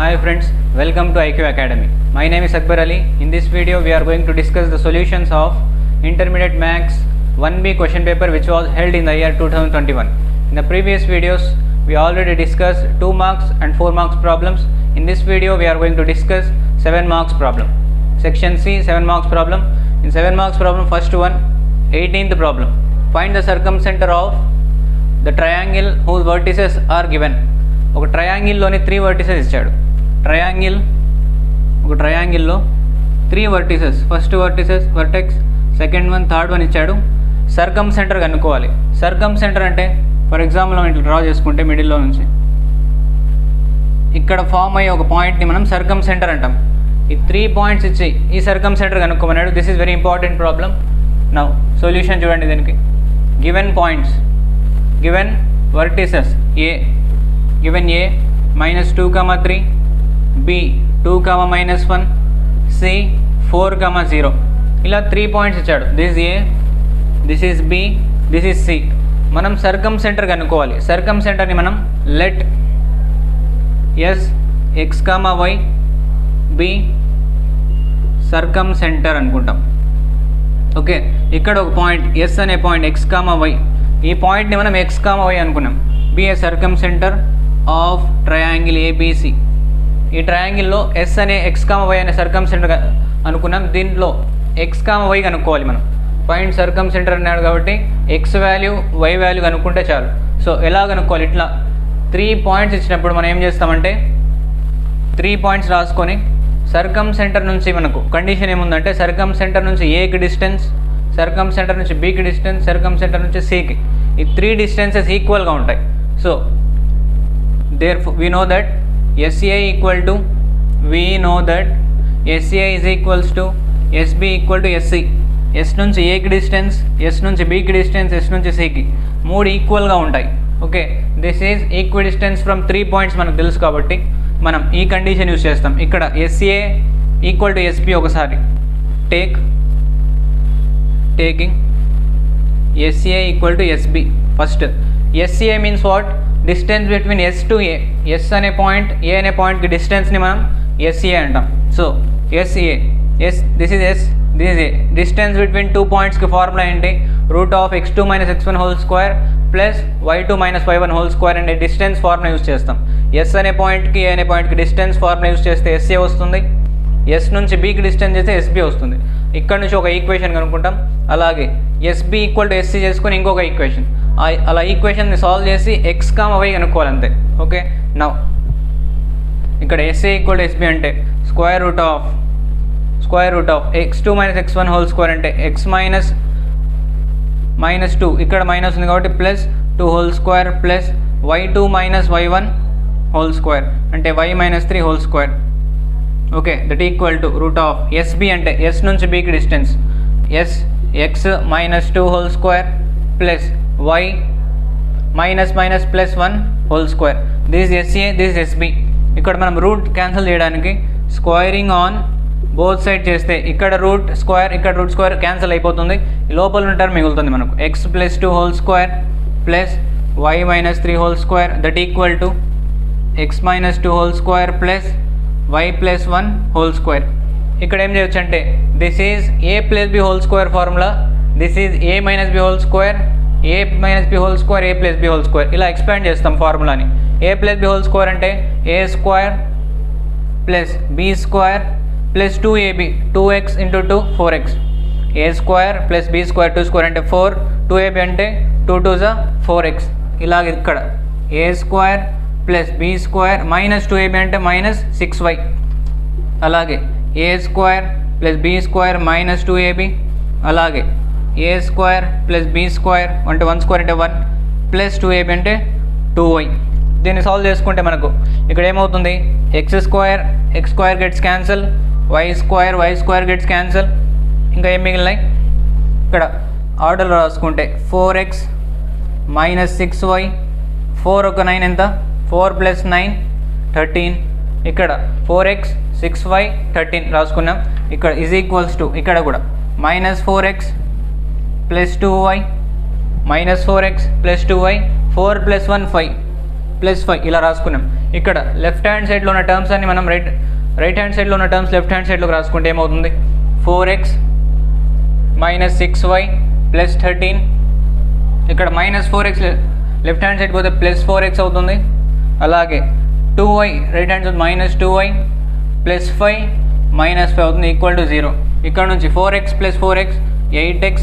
Hi friends, welcome to IQ Academy. My name is Akbar Ali. In this video we are going to discuss the solutions of Intermediate Maths 1B question paper which was held in the year 2021. In the previous videos we already discussed 2 marks and 4 marks problems. In this video we are going to discuss 7 marks problem. Section C 7 marks problem. In 7 marks problem first one 18th problem. Find the circumcenter of the triangle whose vertices are given. ఒక ట్రయాంగిల్లోని 3 vertices ఇచ్చాడు. ట్రయాంగిల్లో 3 vertices, first vertex, second one, third one ఇచ్చాడు. సర్కమ్ centre కనుక్కోవాలి. సర్కమ్ centre అంటే for example మనం ఇట్లా draw చేసుకుంటే మిడిల్లో నుంచి ఇక్కడ ఫామ్ అయ్యే ఒక పాయింట్ని మనం సర్కమ్ సెంటర్ అంటాం. ఈ 3 పాయింట్స్ ఇచ్చి ఈ సర్కమ్ సెంటర్ కనుక్కోమన్నాడు. This is very important problem. Now solution చూడండి. దీనికి given points, given vertices A, given a minus 2 comma 3, b 2 comma minus 1, c 4 comma 0. ఇలా 3 పాయింట్స్ ఇచ్చాడు. This A, this is B, this is C. మనం circumcentre కనుక్కోవాలి. సర్కమ్ సెంటర్ని మనం let S x comma y be circumcentre అనుకుంటాం. Okay, ఇక్కడ ఒక పాయింట్ ఎస్ అనే పాయింట్ ఎక్స్ కామా వై, ఈ పాయింట్ని మనం ఎక్స్ కామా వై అనుకున్నాం. Be a circumcentre of triangle ABC. ఈ ట్రయాంగిల్లో ఎస్ అనే ఎక్స్ కామ వై అనే సర్కమ్ సెంటర్ అనుకున్నాం. దీంట్లో ఎక్స్ కామ వై కనుక్కోవాలి మనం. పాయింట్ సర్కమ్ సెంటర్ అన్నాడు కాబట్టి ఎక్స్ వాల్యూ వై వాల్యూ కనుక్కుంటే చాలు. సో ఎలా కనుక్కోవాలి? ఇట్లా 3 పాయింట్స్ ఇచ్చినప్పుడు మనం ఏం చేస్తామంటే 3 పాయింట్స్ రాసుకొని సర్కమ్ సెంటర్ నుంచి మనకు కండిషన్ ఏముందంటే సర్కమ్ సెంటర్ నుంచి ఏకి డిస్టెన్స్, సర్కమ్ సెంటర్ నుంచి బికి డిస్టెన్స్, సర్కమ్ సెంటర్ నుంచి సికి, ఈ 3 డిస్టెన్సెస్ ఈక్వల్గా ఉంటాయి. So therefore we know that SA equal to SA is equals to SB equal to SC. S నుంచి A కి డిస్టెన్స్, S నుంచి B కి డిస్టెన్స్, S నుంచి C కి 3 ఈక్వల్గా ఉంటాయి. Okay, this is equi distance from 3 points మనకు తెలుసు కాబట్టి మనం ఈ కండిషన్ యూస్ చేస్తాం. ఇక్కడ SA ఈక్వల్ టు SB ఒకసారి taking SA equal to SB. First SA means what? Distance between S to A. S అనే పాయింట్ ఏ అనే పాయింట్కి డిస్టెన్స్ని మనం ఎస్ఏ అంటాం. So SA, this is S, this is A. Distance between 2 పాయింట్స్కి formula ఏంటి? Root of x2 minus x1 whole square plus y2 minus y1 whole square అనే distance formula use చేస్తాం. ఎస్ అనే పాయింట్కి ఏ అనే పాయింట్కి డిస్టెన్స్ ఫార్ములా యూస్ చేస్తే SA వస్తుంది. ఎస్ నుంచి బీకి డిస్టెన్స్ చేస్తే ఎస్బీ వస్తుంది. ఇక్కడ నుంచి ఒక ఈక్వేషన్ కనుక్కుంటాం. అలాగే ఎస్బీ ఈక్వల్ టు ఎస్సీ చేసుకొని ఇంకొక ఈక్వేషన్, అలా ఈక్వేషన్ని సాల్వ్ చేసి ఎక్స్ కామ వై కనుక్కోవాలి అంతే. ఓకే, నౌ ఇక్కడ ఎస్ఏ ఈక్వల్ టు ఎస్బీ అంటే square root of x2 minus x1 whole square అంటే x మైనస్ 2, ఇక్కడ మైనస్ ఉంది కాబట్టి plus 2 whole square plus y2 minus y1 whole square అంటే y minus 3 whole square. Okay, that equal to root of SB అంటే S నుంచి బీకి distance x minus 2 whole square plus y minus plus 1 whole square. This SA, this SB. ఇక్కడ మనం root cancel చేయడానికి squaring on both side చేస్తే ఇక్కడ root square, ఇక్కడ root square cancel అయిపోతుంది. లోపల ఉన్న టర్మ్ మిగులుతుంది మనకు x plus 2 whole square plus y minus 3 whole square that equal to x minus 2 whole square plus y plus 1 whole square. ఇక్కడ ఏం చేయొచ్చు అంటే this is a plus B whole square formula, this is a minus B whole square, A minus B whole square, A plus B whole square. ఇలా expand చేస్తాం ఫార్ములాని. A plus B whole square అంటే A square plus B square plus 2ab 2x into 2 4x. A square plus B square 2 square అంటే 4, 2ab అంటే 2 2 జా 4x. ఇలాగ ఇక్కడ A square plus B square minus 2ab అంటే minus 6y. అలాగే A square plus B square minus 2ab, అలాగే A square plus B square అంటే 1 square అంటే 1 ప్లస్ 2ab అంటే 2y. దీన్ని సాల్వ్ చేసుకుంటే మనకు ఇక్కడ ఏమవుతుంది? X square gets cancel, y square gets cancel. ఇంకా ఏం మిగిలినాయి? ఇక్కడ ఆర్డర్లో రాసుకుంటే 4x మైనస్ 6y, 4 ఒక 9 ఎంత? 4 ప్లస్ 9 13. ఇక్కడ 4x 6y 13 రాసుకున్నాం. ఇక్కడ ఈజ్ ఈక్వల్స్ టు ఇక్కడ కూడా minus 4x plus 2y minus 4x plus 2y, 4 plus 1 5 plus 5 ఇలా రాసుకున్నాం. ఇక్కడ లెఫ్ట్ హ్యాండ్ సైడ్లో ఉన్న టర్మ్స్ అన్ని మనం రైట్ హ్యాండ్ సైడ్లో ఉన్న టర్మ్స్ లెఫ్ట్ హ్యాండ్ సైడ్లోకి రాసుకుంటే ఏమవుతుంది 4x మైనస్ 6y ప్లస్ 13. ఇక్కడ minus 4x left hand side పోతే ప్లస్ 4x అవుతుంది. అలాగే 2y right hand side minus 2y plus 5 minus 5 అవుతుంది ఈక్వల్ టు 0. ఇక్కడ నుంచి 4x plus 4x 8x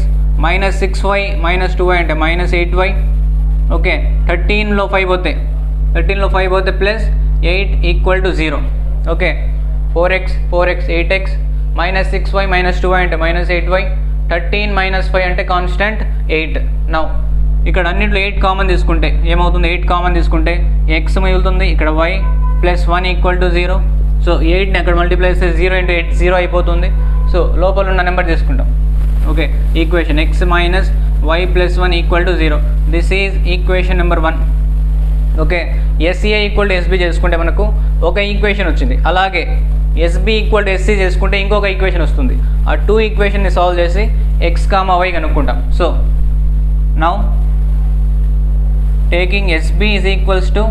minus 6y minus 2y అంటే మైనస్ 8y. ఓకే 13లో 5 పోతే plus 8 equal to 0. Okay 4x 8x minus 6y minus 2y అంటే minus 8y. 13 minus 5 అంటే constant 8. Now ఇక్కడ అన్నింటిలో 8 common తీసుకుంటే ఏమవుతుంది 8 కామన్ తీసుకుంటే x మిగులుతుంది. ఇక్కడ y plus 1 equal to 0. So 8ని అక్కడ మల్టిప్లై చేస్తే 0 ఇంటూ 8 0 అయిపోతుంది. సో లోపల ఉన్న నెంబర్ తీసుకుంటాం. Okay equation x minus y plus 1 equal to 0. This is equation number 1. Okay SCA equal to SB చేసుకుంటే మనకు ఒక ఈక్వేషన్ వచ్చింది. అలాగే SB ఈక్వల్ టు SC చేసుకుంటే ఇంకొక ఈక్వేషన్ వస్తుంది. ఆ 2 ఈక్వేషన్ని సాల్వ్ చేసి x, y కనుక్కుంటాం. So now taking SB is equals to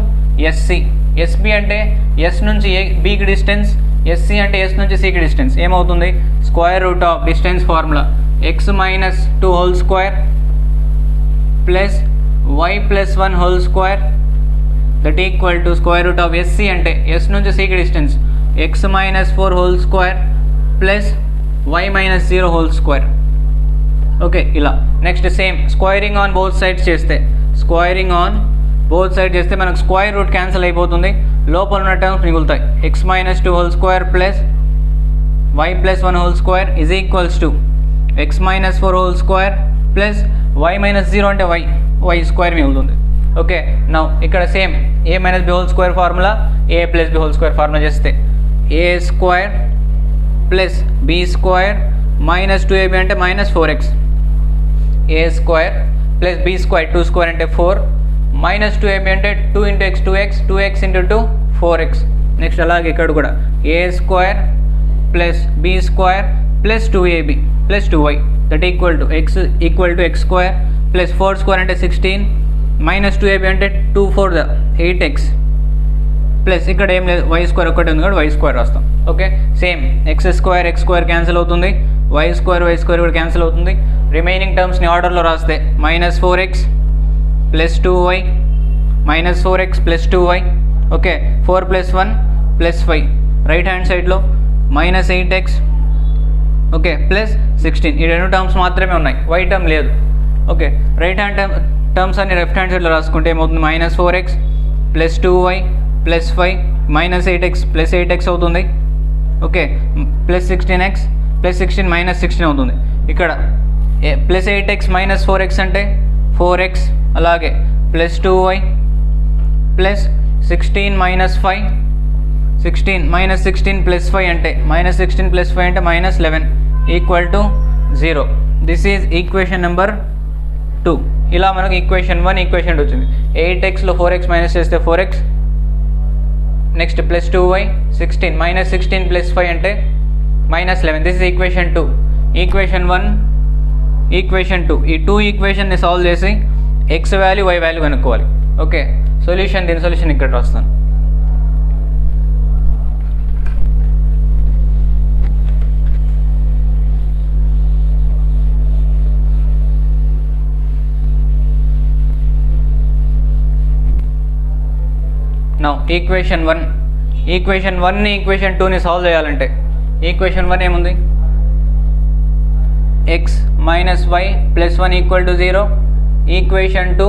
SC. SB అంటే S నుంచి Bకి డిస్టెన్స్, SC అంటే S నుంచి Cకి డిస్టెన్స్. ఏమవుతుంది square root of distance formula x minus 2 whole square plus y plus 1 whole square that equal to square root of SC అంటే S నుంచి Cకి distance x minus 4 whole square plus y minus 0 whole square. Okay ఇలా next same squaring on both sides చేస్తే మనకు square root cancel అయిపోతుంది. లోపల ఉన్న terms మిగులుతాయి. x minus 2 whole square plus y plus 1 whole square is equals to x minus 4 whole square plus y minus 0 అంటే y square మిగులుతుంది. Okay now ఇక్కడ same a minus b whole square formula a plus b whole square formula చేస్తే a square plus b square minus 2ab అంటే minus 4x. a square plus b square 2 square అంటే 4 minus 2ab అంటే 2 into x 2x into 2 4x. Next అలాగే ఇక్కడ కూడా a square plus b square plus 2ab plus 2y that equal to x square plus 4 square అంటే 16 minus 2ab అంటే 2 4 8x plus ఇక్కడ ఏం లేదు y స్క్వేర్ ఒకటి ఉంది కాబట్టి y స్క్వేర్ రాస్తాం. Okay same x square cancel అవుతుంది, y స్క్వేర్ కూడా క్యాన్సిల్ అవుతుంది. రిమైనింగ్ టర్మ్స్ని ఆర్డర్లో రాస్తే minus 4x plus 2y minus 4x plus 2y. Okay 4 plus 1 plus 5. Right hand సైడ్లో మైనస్ 8x ఓకే ప్లస్ 16. ఈ రెండు టర్మ్స్ మాత్రమే ఉన్నాయి, y టర్మ్ లేదు. ఓకే రైట్ హ్యాండ్ టర్మ్స్ అన్ని లెఫ్ట్ హ్యాండ్ సైడ్లో రాసుకుంటే ఏమవుతుంది minus 4x plus 2y plus 5 minus 8x plus 8x అవుతుంది. Okay plus 16x plus 16 minus 16 అవుతుంది. ఇక్కడ ప్లస్ 8x మైనస్ 4x అంటే 4x. అలాగే plus 2y plus 16 minus 5 16 minus 16 plus 5 అంటే మైనస్ 16 ప్లస్ 5 అంటే minus 11 equal to 0. This is equation number 2. ఇలా మనకు equation 1 equation 2 వచ్చింది. 8xలో 4x మైనస్ చేస్తే 4x next plus 2y 16 minus 16 plus 5 అంటే minus 11. This is equation 2. Equation 1 equation 2 ఈ 2 ఈక్వేషన్ని solve చేసి x వాల్యూ y వాల్యూ కనుక్కోవాలి. ఓకే సొల్యూషన్ దీని సొల్యూషన్ ఇక్కడ రాస్తాను. నౌ ఈక్వేషన్ 1 ని ఈక్వేషన్ 2ని సాల్వ్ చేయాలంటే ఈక్వేషన్ 1 ఏముంది x minus y plus 1 equal to 0. Equation 2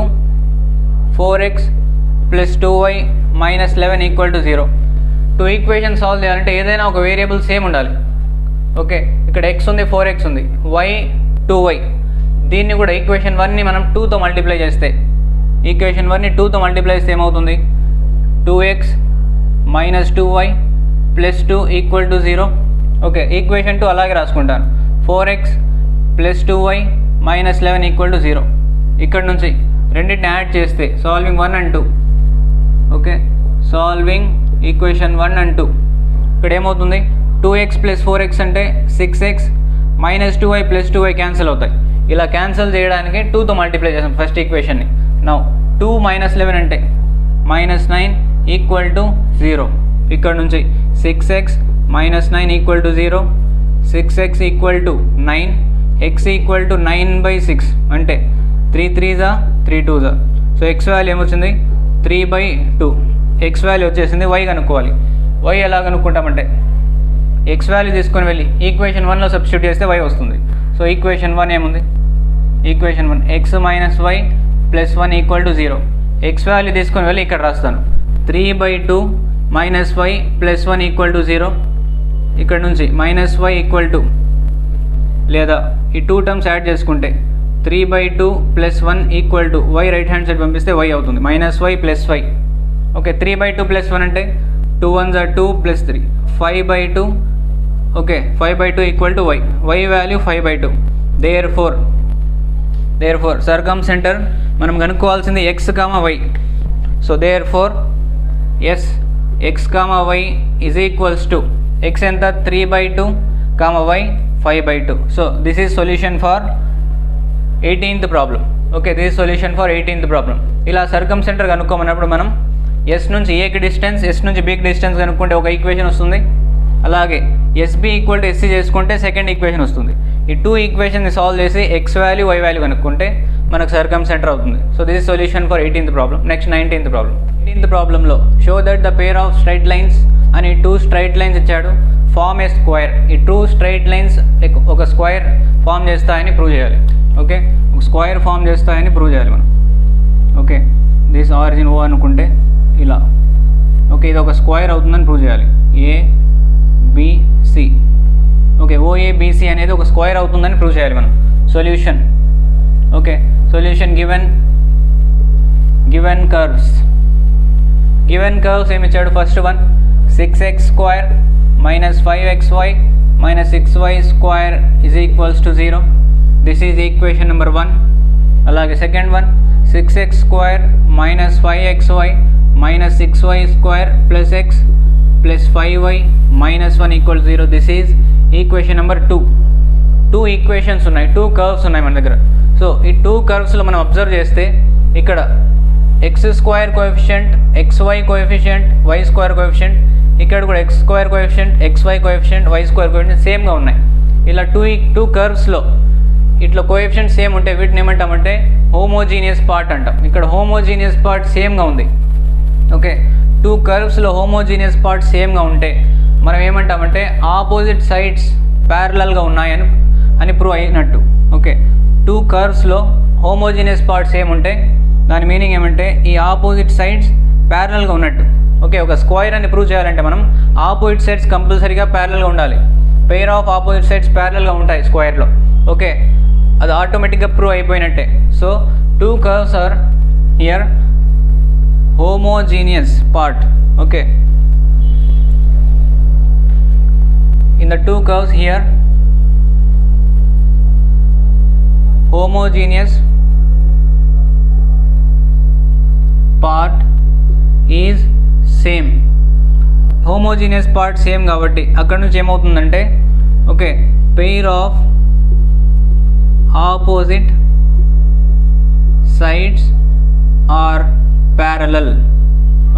4x plus 2y minus 11 equal to 0. 2 equation solve చేయాలంటే ఏదైనా ఒక వేరియబుల్ సేమ్ ఉండాలి. ఓకే ఇక్కడ x ఉంది 4x ఉంది y 2y. దీన్ని కూడా ఈక్వేషన్ 1ని మనం 2తో మల్టిప్లై చేస్తే ఈక్వేషన్ 1ని 2తో మల్టిప్లై చేస్తే ఏమవుతుంది 2x minus 2y plus 2 equal to 0. Okay equation 2 అలాగే రాసుకుంటాను 4x plus 2y minus 11 equal to 0. ఇక్కడ నుంచి రెండింటిని యాడ్ చేస్తే solving 1 and 2. Okay solving equation 1 and 2 ఇక్కడ ఏమవుతుంది 2x ప్లస్ 4x అంటే 6x minus 2y plus 2y cancel అవుతాయి. ఇలా క్యాన్సిల్ చేయడానికి 2తో మల్టిప్లై చేస్తాం ఫస్ట్ ఈక్వేషన్ని. నౌ 2 మైనస్ 11 అంటే మైనస్ 9 ఈక్వల్ టు 0. ఇక్కడ నుంచి 6x minus 9 equal to 0, 6x equal to 9, x equal to 9/6 అంటే 3 3s 3 2s. So x value ఏమొచ్చింది 3/2. x వాల్యూ వచ్చేసింది. y కనుక్కోవాలి. y ఎలా కనుక్కుంటామంటే x వాల్యూ తీసుకొని వెళ్ళి ఈక్వేషన్ 1లో సబ్స్టిట్యూట్ చేస్తే y వస్తుంది. సో ఈక్వేషన్ 1 ఏముంది, equation 1 x minus y plus 1 equal to 0. x value తీసుకొని వెళ్ళి ఇక్కడ రాస్తాను. 3/2 minus y plus 1 equal to 0. ఇక్కడ నుంచి మైనస్ y ఈక్వల్ టు, లేదా ఈ 2 టర్మ్స్ యాడ్ చేసుకుంటే 3/2 plus 1 equal to y right hand side పంపిస్తే y అవుతుంది. Minus y plus y. Okay, 3/2 plus 1 అంటే 2 1s 2 plus 3 5/2. Okay, 5/2 equal to y value 5/2. Therefore circumcentre మనం కనుక్కోవాల్సింది x, y. So therefore S x, y is equals to x ఎంత 3/2, y 5/2. So this is solution for 18th problem. Okay, this is solution for 18th problem. ఇలా సర్కమ్ centre కనుక్కోమన్నప్పుడు మనం yes నుంచి ఏకి distance, yes నుంచి బీకి distance కనుక్కుంటే ఒక equation వస్తుంది. అలాగే ఎస్బీ ఈక్వల్ టు ఎస్సీ చేసుకుంటే సెకండ్ ఈక్వేషన్ వస్తుంది. ఈ 2 ఈక్వేషన్ని సాల్వ్ చేసి ఎక్స్ వాల్యూ, వై వాల్యూ కనుక్కుంటే మనకు సర్కమ్ సెంటర్ అవుతుంది. So this is solution for 18th problem. Next 19th problem. 18th ప్రాబ్లంలో show that the pair of straight lines అని 2 స్ట్రైట్ లైన్స్ ఇచ్చాడు. Form a square. ఈ 2 స్ట్రైట్ లైన్స్ ఒక square form చేస్తాయని prove చేయాలి. ఓకే, ఒక square form చేస్తాయని prove చేయాలి మనం. ఓకే, దిస్ ఆరిజిన్ ఓ అనుకుంటే ఇలా. ఓకే, ఇది ఒక స్క్వేర్ అవుతుందని ప్రూవ్ చేయాలి. ఏబిసి. ఓకే, ఓఏబిసి అనేది ఒక స్క్వేర్ అవుతుందని ప్రూవ్ చేయాలి మనం. Solution. Okay, solution given curves ఏమి ఇచ్చాడు. First one 6x square minus 5xy minus 6y square is equals to 0. This is equation number 1. అలాగే second one 6x square minus 5xy minus 6y square plus x plus 5y minus 1 equal 0. This is equation number 2. 2 equations ఉన్నాయి, 2 curves ఉన్నాయి మన దగ్గర. So ఈ 2 కర్వ్స్లో మనం observe చేస్తే ఇక్కడ x square coefficient, xy coefficient, y square coefficient, ఇక్కడ కూడా x square coefficient, xy coefficient, y square coefficient సేమ్గా ఉన్నాయి. ఇలా 2 కర్వ్స్లో ఇట్లా కోఎఫిషియంట్ సేమ్ ఉంటే వీటిని ఏమంటామంటే హోమోజీనియస్ పార్ట్ అంటాం. ఇక్కడ హోమోజీనియస్ పార్ట్ సేమ్గా ఉంది. ఓకే, 2 కర్వ్స్లో హోమోజీనియస్ పార్ట్ సేమ్గా ఉంటే మనం ఏమంటామంటే ఆపోజిట్ సైడ్స్ ప్యారలల్గా ఉన్నాయని ప్రూవ్ అయినట్టు. ఓకే, 2 కర్వ్స్లో హోమోజీనియస్ పార్ట్ సేమ్ ఉంటే దాని మీనింగ్ ఏమంటే ఈ ఆపోజిట్ సైడ్స్ ప్యారలల్గా ఉన్నట్టు. ఓకే, ఒక స్క్వేర్ అని ప్రూవ్ చేయాలంటే మనం ఆపోజిట్ సైడ్స్ కంపల్సరీగా ప్యారలల్గా ఉండాలి. పెయిర్ ఆఫ్ ఆపోజిట్ సైడ్స్ ప్యారలల్గా ఉంటాయి స్క్వేర్లో. ఓకే, అది ఆటోమేటిక్గా ప్రూవ్ అయిపోయినట్టే. So 2 curves are here homogeneous part. Okay, in the 2 curves here homogeneous part is same. homogeneous part same కాబట్టి అక్కడ నుంచి ఏమవుతుందంటే okay pair of opposite sides are parallel.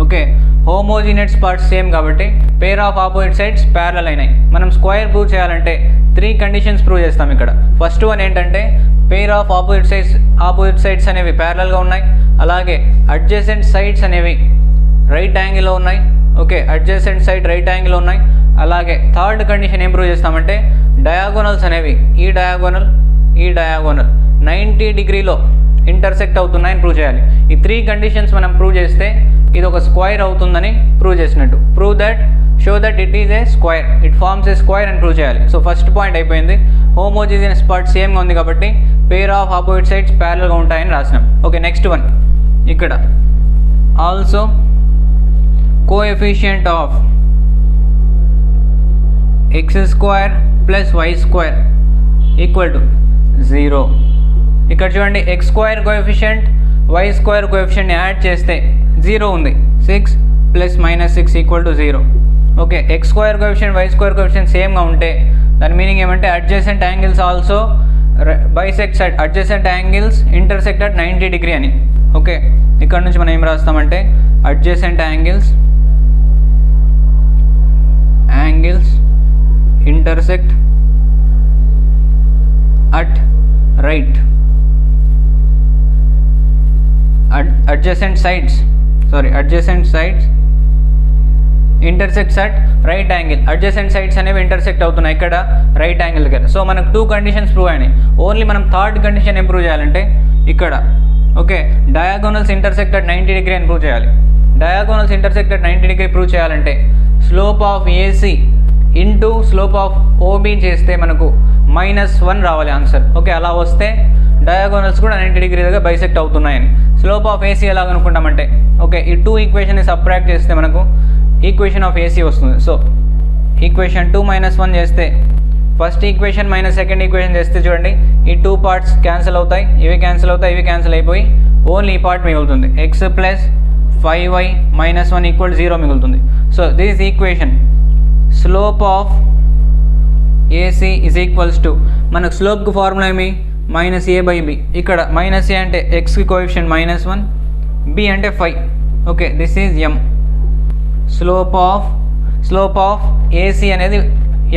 Okay, homogeneous parts same కాబట్టి pair of opposite sides parallel అయినాయి. మనం square prove చేయాలంటే 3 conditions prove చేస్తాం ఇక్కడ. ఫస్ట్ వన్ ఏంటంటే పేర్ ఆఫ్ ఆపోజిట్ సైడ్స్ అనేవి ప్యారలల్గా ఉన్నాయి. అలాగే అడ్జసెంట్ సైడ్స్ అనేవి రైట్ యాంగిల్లో ఉన్నాయి. ఓకే, అడ్జసెంట్ సైడ్ రైట్ యాంగిల్లో ఉన్నాయి. అలాగే థర్డ్ కండిషన్ ఏం ప్రూవ్ చేస్తామంటే డయాగోనల్స్ అనేవి ఈ డయాగోనల్ 90 డిగ్రీలో ఇంటర్సెక్ట్ అవుతున్నాయని ప్రూవ్ చేయాలి. ఈ 3 కండిషన్స్ మనం ప్రూవ్ చేస్తే ఇది ఒక స్క్వేర్ అవుతుందని ప్రూవ్ చేసినట్టు. Show that it is a square, it forms a square అని ప్రూవ్ చేయాలి. సో ఫస్ట్ పాయింట్ అయిపోయింది. హోమోజీనియస్ పార్ట్ సేమ్గా ఉంది కాబట్టి పేర్ ఆఫ్ ఆపోజిట్ సైడ్స్ ప్యారలల్గా ఉంటాయని రాసినాం. ఓకే, నెక్స్ట్ వన్ ఇక్కడ also coefficient of x square plus y square equal to 0. ఇక్కడ చూడండి x square coefficient, y square కోఎఫిషియంట్ని యాడ్ చేస్తే 0 ఉంది. 6 plus minus 6 equal to 0. Okay, x square coefficient, y square coefficient సేమ్గా ఉంటే దాని మీనింగ్ ఏమంటే adjacent angles also bisect side, adjacent angles intersect at 90 degree అని. Okay, ఇక్కడ నుంచి మనం ఏం రాస్తామంటే adjacent angles intersect at right adjacent sides intersects at right angle. adjacent sides అనేవి intersect అవుతున్నాయి ఇక్కడ రైట్ యాంగిల్ దగ్గర. సో మనకు 2 కండిషన్స్ ప్రూవ్ అయినాయి. ఓన్లీ మనం థర్డ్ కండిషన్ ఏం ప్రూవ్ చేయాలంటే ఇక్కడ okay diagonals intersect at 90 degree అని ప్రూవ్ చేయాలి. Diagonals intersect at 90 degree prove చేయాలంటే slope of AC into slope of OB చేస్తే మనకు -1 రావాలి ఆన్సర్. ఓకే అలా వస్తే డయాగోనల్స్ కూడా 90 డిగ్రీ దగ్గర బైసెక్ట్ అవుతున్నాయని. స్లోప్ ఆఫ్ ఏసీ ఎలా కనుక్కుంటామంటే ఓకే ఈ 2 ఈక్వేషన్ని సబ్ట్రాక్ట్ చేస్తే మనకు ఈక్వేషన్ ఆఫ్ ఏసీ వస్తుంది. సో ఈక్వేషన్ 2 - 1 చేస్తే first equation minus second equation చేస్తే చూడండి ఈ 2 పార్ట్స్ క్యాన్సిల్ అవుతాయి, ఇవి క్యాన్సిల్ అవుతాయి, ఇవి క్యాన్సిల్ అయిపోయి ఓన్లీ ఈ పార్ట్ మిగులుతుంది. x + 5y - 1 = 0 మిగులుతుంది. So this equation slope of AC is equals to మనకు స్లోప్కి ఫార్ములా ఏమి -a/b. ఇక్కడ -a అంటే xకి కోఎఫిషియంట్ -1, b అంటే 5. Okay this is m. Slope of AC అనేది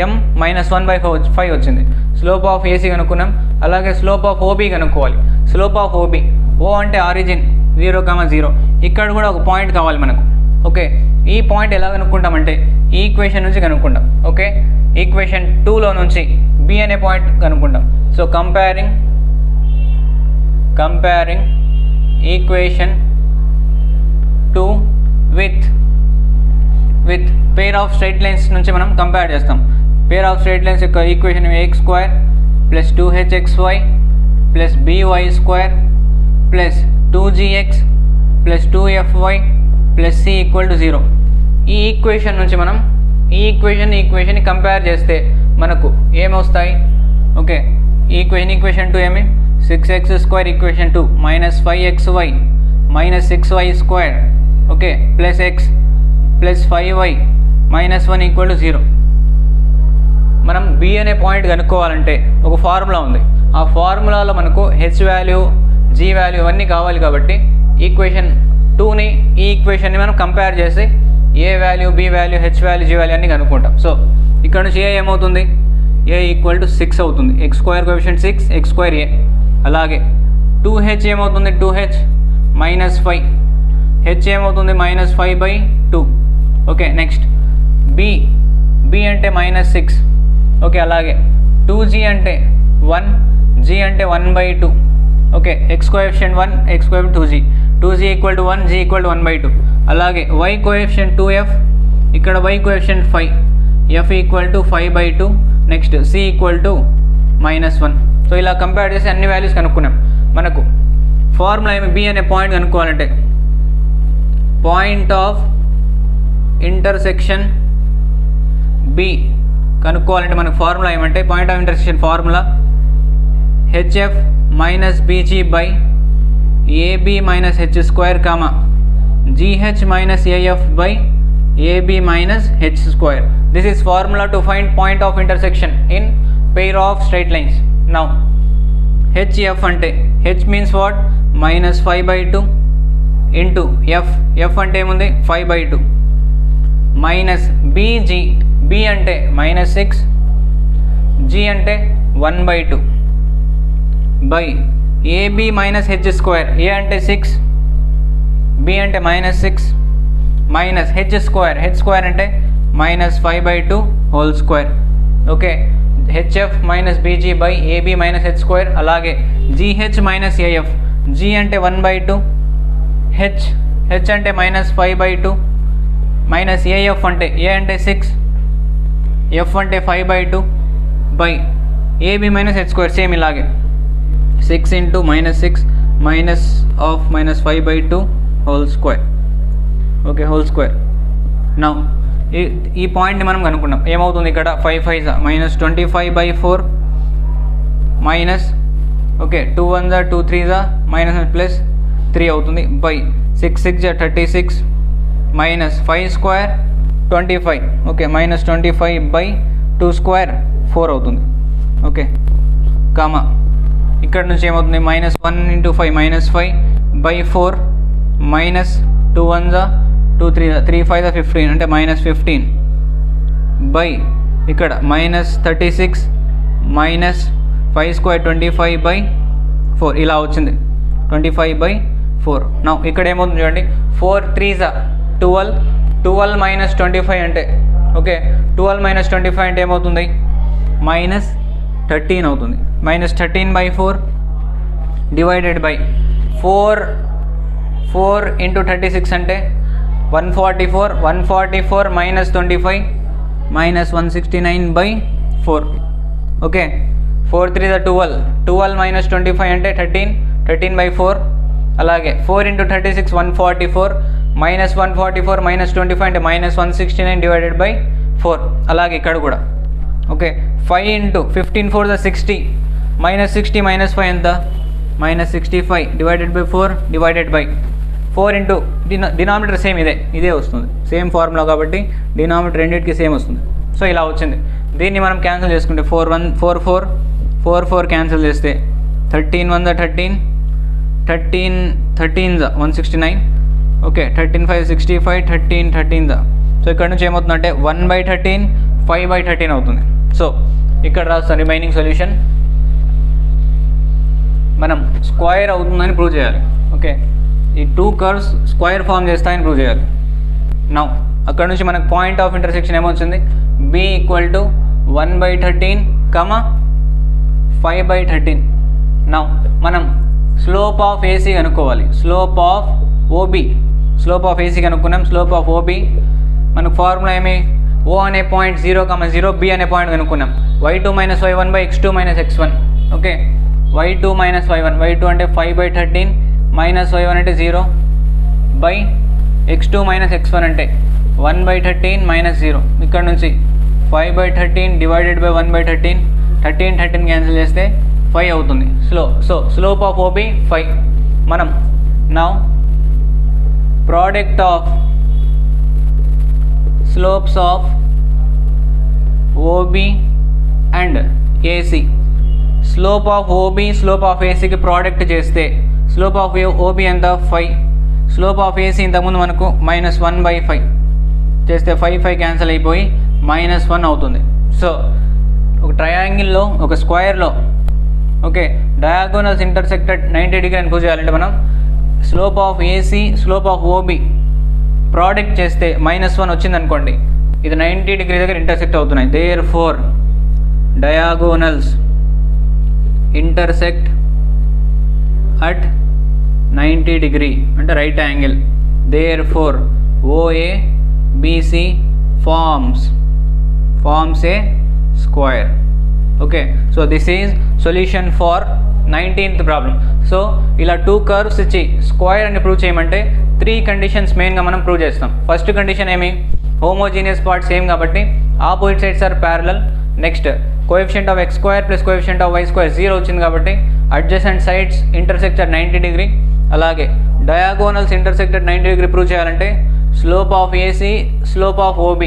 m -1/5 వచ్చింది. స్లోప్ ఆఫ్ ఏసీ కనుక్కున్నాం. అలాగే స్లోప్ ఆఫ్ ఓబీ కనుక్కోవాలి. స్లోప్ ఆఫ్ ఓబీ ఓ అంటే ఆరిజిన్ 0, 0 ఇక్కడ కూడా ఒక పాయింట్ కావాలి మనకు. ఓకే ఈ పాయింట్ ఎలా కనుక్కుంటామంటే ఈ ఈక్వేషన్ నుంచి కనుక్కుంటాం. ఓకే ఈక్వేషన్ 2లో నుంచి b అనే పాయింట్ కనుక్కుంటాం. So comparing equation 2 with pair of straight lines నుంచి మనం కంపేర్ చేస్తాం. పేర్ ఆఫ్ స్ట్రైట్ లైన్స్ యొక్క equation x² + 2hxy + by² + 2gx + 2fy + c = 0. ఈ ఈక్వేషన్ నుంచి మనం ఈ ఈక్వేషన్ కంపేర్ చేస్తే మనకు ఏమొస్తాయి? ఓకే ఈక్వేషన్ 2 ఏమి 6x² equation 2 -5xy - 6y². Okay + x + 5y - 1 = 0. మనం b అనే పాయింట్ కనుక్కోవాలంటే ఒక ఫార్ములా ఉంది. ఆ ఫార్ములాలో మనకు h వాల్యూ g వాల్యూ ఇవన్నీ కావాలి. కాబట్టి ఈక్వేషన్ 2ని ఈ ఈక్వేషన్ని మనం కంపేర్ చేసి a value b value h value g value అన్ని కనుక్కుంటాం. సో ఇక్కడ నుంచి a ఏమవుతుంది? a = 6 అవుతుంది. x² coefficient 6 x² a. అలాగే 2h ఏమవుతుంది? 2h -5 h ఏమవుతుంది? -5/2. ఓకే నెక్స్ట్ b అంటే -6. ఓకే అలాగే 2g అంటే 1 g అంటే 1/2. Okay x coefficient 1 x coefficient 2g = 1 g = 1/2. అలాగే y కోఎఫిషియంట్ 2f ఇక్కడ y coefficient 5 f = 5/2. Next c = -1. So ఇలా కంపేర్ చేసి అన్ని వాల్యూస్ కనుక్కున్నాం. మనకు ఫార్ములా ఏమి b అనే పాయింట్ కనుక్కోవాలంటే పాయింట్ ఆఫ్ ఇంటర్సెక్షన్ b కనుక్కోవాలంటే మనకు ఫార్ములా ఏమంటే point of intersection formula hf - bg / ab - h², gh - af / ab - h². This is formula to find point of intersection in pair of straight lines. Now hf అంటే h means what? -5/2 into f అంటే ఏముంది? 5/2 minus bg b అంటే -6 g అంటే 1/2 by ab - h². a అంటే 6 b అంటే -6 minus h² అంటే -5/2 whole square. Okay hf - bg by ab - h². అలాగే gh - af g అంటే 1/2 h అంటే -5/2 minus af అంటే a అంటే 6 f అంటే 5/2 by ab - h² సేమ్ ఇలాగే 6 into -6 minus of -5/2 whole square. Okay whole square. Now ఈ పాయింట్ని మనం కనుక్కున్నాం. ఏమవుతుంది ఇక్కడ 5 5 -25/4 మైనస్ ఓకే 2 1 2 3 -3 అవుతుంది బై 6 6 36 -5² 25. ఓకే -25/2² 4 అవుతుంది. ఓకే కామా ఇక్కడ నుంచి ఏమవుతుంది? -1 into 5 -5/4 2 1 2 3 3 5 15 అంటే -15 బై ఇక్కడ -36 -5 స్క్వేర్ 25/4 ఇలా వచ్చింది 25/4. నా ఇక్కడ ఏమవుతుంది చూడండి 4 3s 12 12 - 25 అంటే ఓకే 12 - 25 అంటే ఏమవుతుంది -13 అవుతుంది. -13/4 డివైడెడ్ బై 4 × 36 అంటే 144 144 - 25 -169/4 ఓకే 4 3 12 12 - 25 అంటే 13 13/4 అలాగే 4 × 36 144 -144 -25 అంటే -169/4 అలాగే ఇక్కడ కూడా ఓకే 5 × 15 4 60 -60 -5 ఎంత -65 divided by 4 divided by 4 into denominator same ఇదే వస్తుంది సేమ్ ఫార్ములా కాబట్టి డినామినేటర్ రెండింటికి సేమ్ వస్తుంది. సో ఇలా వచ్చింది. దీన్ని మనం క్యాన్సిల్ చేసుకుంటే 4 1 4 4 4 4 క్యాన్సిల్ చేస్తే 13 1 13 13 13 169 ఓకే 13 5 65 13 13 సో ఇక్కడ నుంచి ఏమవుతుందంటే 1/13 5/13 అవుతుంది. సో ఇక్కడ రాస్తాను రిమైనింగ్ సొల్యూషన్. మనం స్క్వేర్ అవుతుందని ప్రూవ్ చేయాలి. ఓకే ఈ 2 కర్వ్స్ స్క్వేర్ ఫామ్ చేస్తాయని ప్రూవ్ చేయాలి. నౌ అక్కడ నుంచి మనకు పాయింట్ ఆఫ్ ఇంటర్సెక్షన్ ఏమొచ్చింది b = 1/13 5/13. నౌ మనం స్లోప్ ఆఫ్ ఏసీ కనుక్కోవాలి. స్లోప్ ఆఫ్ AC కనుక్కున్నాం. స్లోప్ ఆఫ్ OB మనకు ఫార్ములా ఏమి O అనే పాయింట్ 0, 0 B అనే పాయింట్ కనుక్కున్నాం. y2 - y1/x2 - x1 okay y2 - y1 y2 అంటే 5/13 -y1 అంటే 0 బై x2 - x1 అంటే 1/13 -0 ఇక్కడ నుంచి 5/13 డివైడెడ్ బై 1/13 13 13 క్యాన్సిల్ చేస్తే 5 అవుతుంది. So slope of OB 5. మనం now product of slopes of OB and AC slope of OB slope of ACకి product చేస్తే స్లోప్ ఆఫ్ OB ఎంత 5 స్లోప్ ఆఫ్ AC ఇంతకుముందు మనకు -1/5 చేస్తే 5 5 క్యాన్సిల్ అయిపోయి -1 అవుతుంది. సో ఒక ట్రయాంగిల్లో ఒక స్క్వేర్లో ఓకే డయాగోనల్స్ ఇంటర్సెక్టెడ్ 90 డిగ్రీ అని ప్రూవ్ చేయాలంటే మనం slope of AC slope of OB product చేస్తే -1 వచ్చింది అనుకోండి ఇది 90 డిగ్రీ దగ్గర ఇంటర్సెక్ట్ అవుతున్నాయి. Therefore diagonals intersect at 90 degree అంటే right angle. Therefore OABC forms a square. Okay so this is solution for 19th problem. So ఇలా 2 కర్వ్స్ ఇచ్చి square అని ప్రూవ్ చేయమంటే 3 కండిషన్స్ మెయిన్గా మనం ప్రూవ్ చేస్తాం. ఫస్ట్ కండిషన్ ఏమి హోమోజీనియస్ పార్ట్ సేమ్ కాబట్టి opposite sides are parallel. Next coefficient of x² + coefficient of y² 0 వచ్చింది కాబట్టి adjacent sides intersect at 90 degree. అలాగే డయాగోనల్స్ ఇంటర్సెక్టెడ్ 90 డిగ్రీ ప్రూవ్ చేయాలంటే slope of AC slope of OB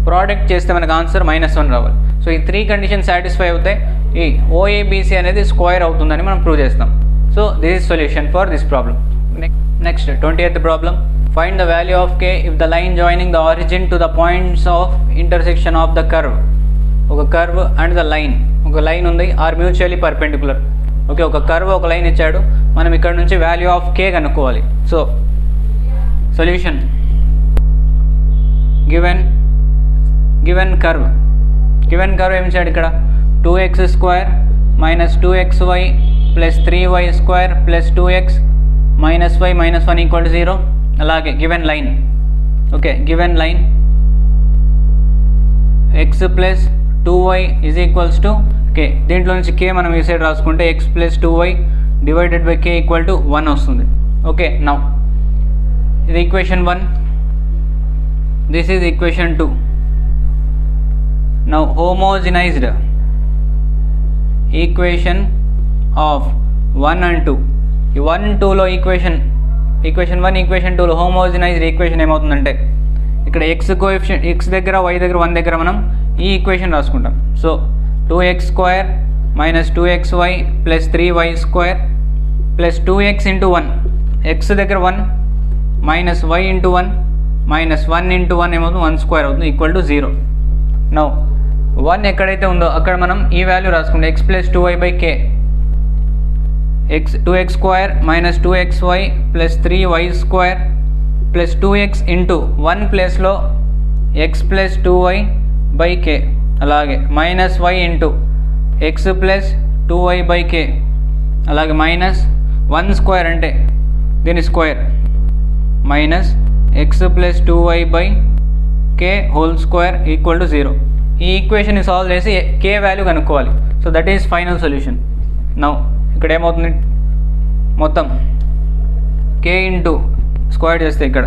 product చేస్తే మనకు answer -1 రావాలి. So ఈ 3 condition satisfy అవుతాయి ఈ OABC అనేది స్క్వేర్ అవుతుందని మనం ప్రూవ్ చేస్తాం. So this is solution for this problem. Next 20th problem. Find the value of k if the line joining the origin to the points of intersection of the curve. ఒక curve and the line ఒక line ఉంది are mutually perpendicular. Okay ఒక curve ఒక line ఇచ్చాడు మనం ఇక్కడ నుంచి value of k కనుక్కోవాలి. సో సొల్యూషన్ గివెన్ కర్వ్ ఏమి ఇచ్చాడు ఇక్కడ 2x² - 2xy + 3y² + 2x - y - 1 = 0. అలాగే given line okay given line x + 2y = k. దీంట్లో నుంచి k మనం ఈ సైడ్ రాసుకుంటే x + 2y divided by k = 1 వస్తుంది. ఓకే నౌ ఇది equation 1 this is equation 2. Now homogenized equation of 1 and 2 ఈ 1 2లో ఈక్వేషన్ 1 ఈక్వేషన్ 2లో homogenized ఈక్వేషన్ ఏమవుతుందంటే ఇక్కడ x కోఎఫిషియంట్ x దగ్గర y దగ్గర 1 దగ్గర మనం ఈ ఈక్వేషన్ రాసుకుంటాం. So 2x² - 2xy + 3y² + 2x × 1 x దగ్గర 1 minus y into 1 minus 1 into 1 ఏమవుతుంది 1 స్క్వేర్ అవుతుంది ఈక్వల్ టు 0. నౌ 1 ఎక్కడైతే ఉందో అక్కడ మనం ఈ వాల్యూ రాసుకుంటే x plus 2y by k, x 2x square minus 2xy plus 3y square plus 2x into 1 ప్లేస్లో x plus 2y by k, అలాగే minus y into x plus 2y by k, అలాగే minus 1 square అంటే దీని square minus x plus 2y by k whole square equal to 0. ఈ ఈక్వేషన్ని solve చేసి k value కనుక్కోవాలి. So that is final solution. Now ఇక్కడ ఏమవుతుంది, మొత్తం కే ఇంటూ స్క్వేర్ చేస్తే ఇక్కడ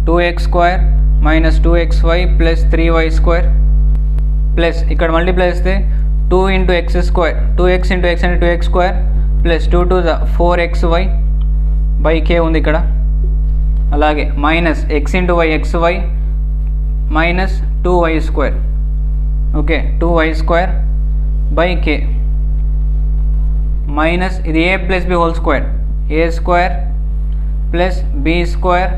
2x square minus 2xy plus 3y square plus ఇక్కడ మల్టిప్లై చేస్తే 2 into x square, 2x into x అంటే 2x square plus 2 to the 4xy by k ఉంది ఇక్కడ, అలాగే minus x into y xy minus 2y square, okay 2y square by k minus ఇది a plus B whole square, a square plus B square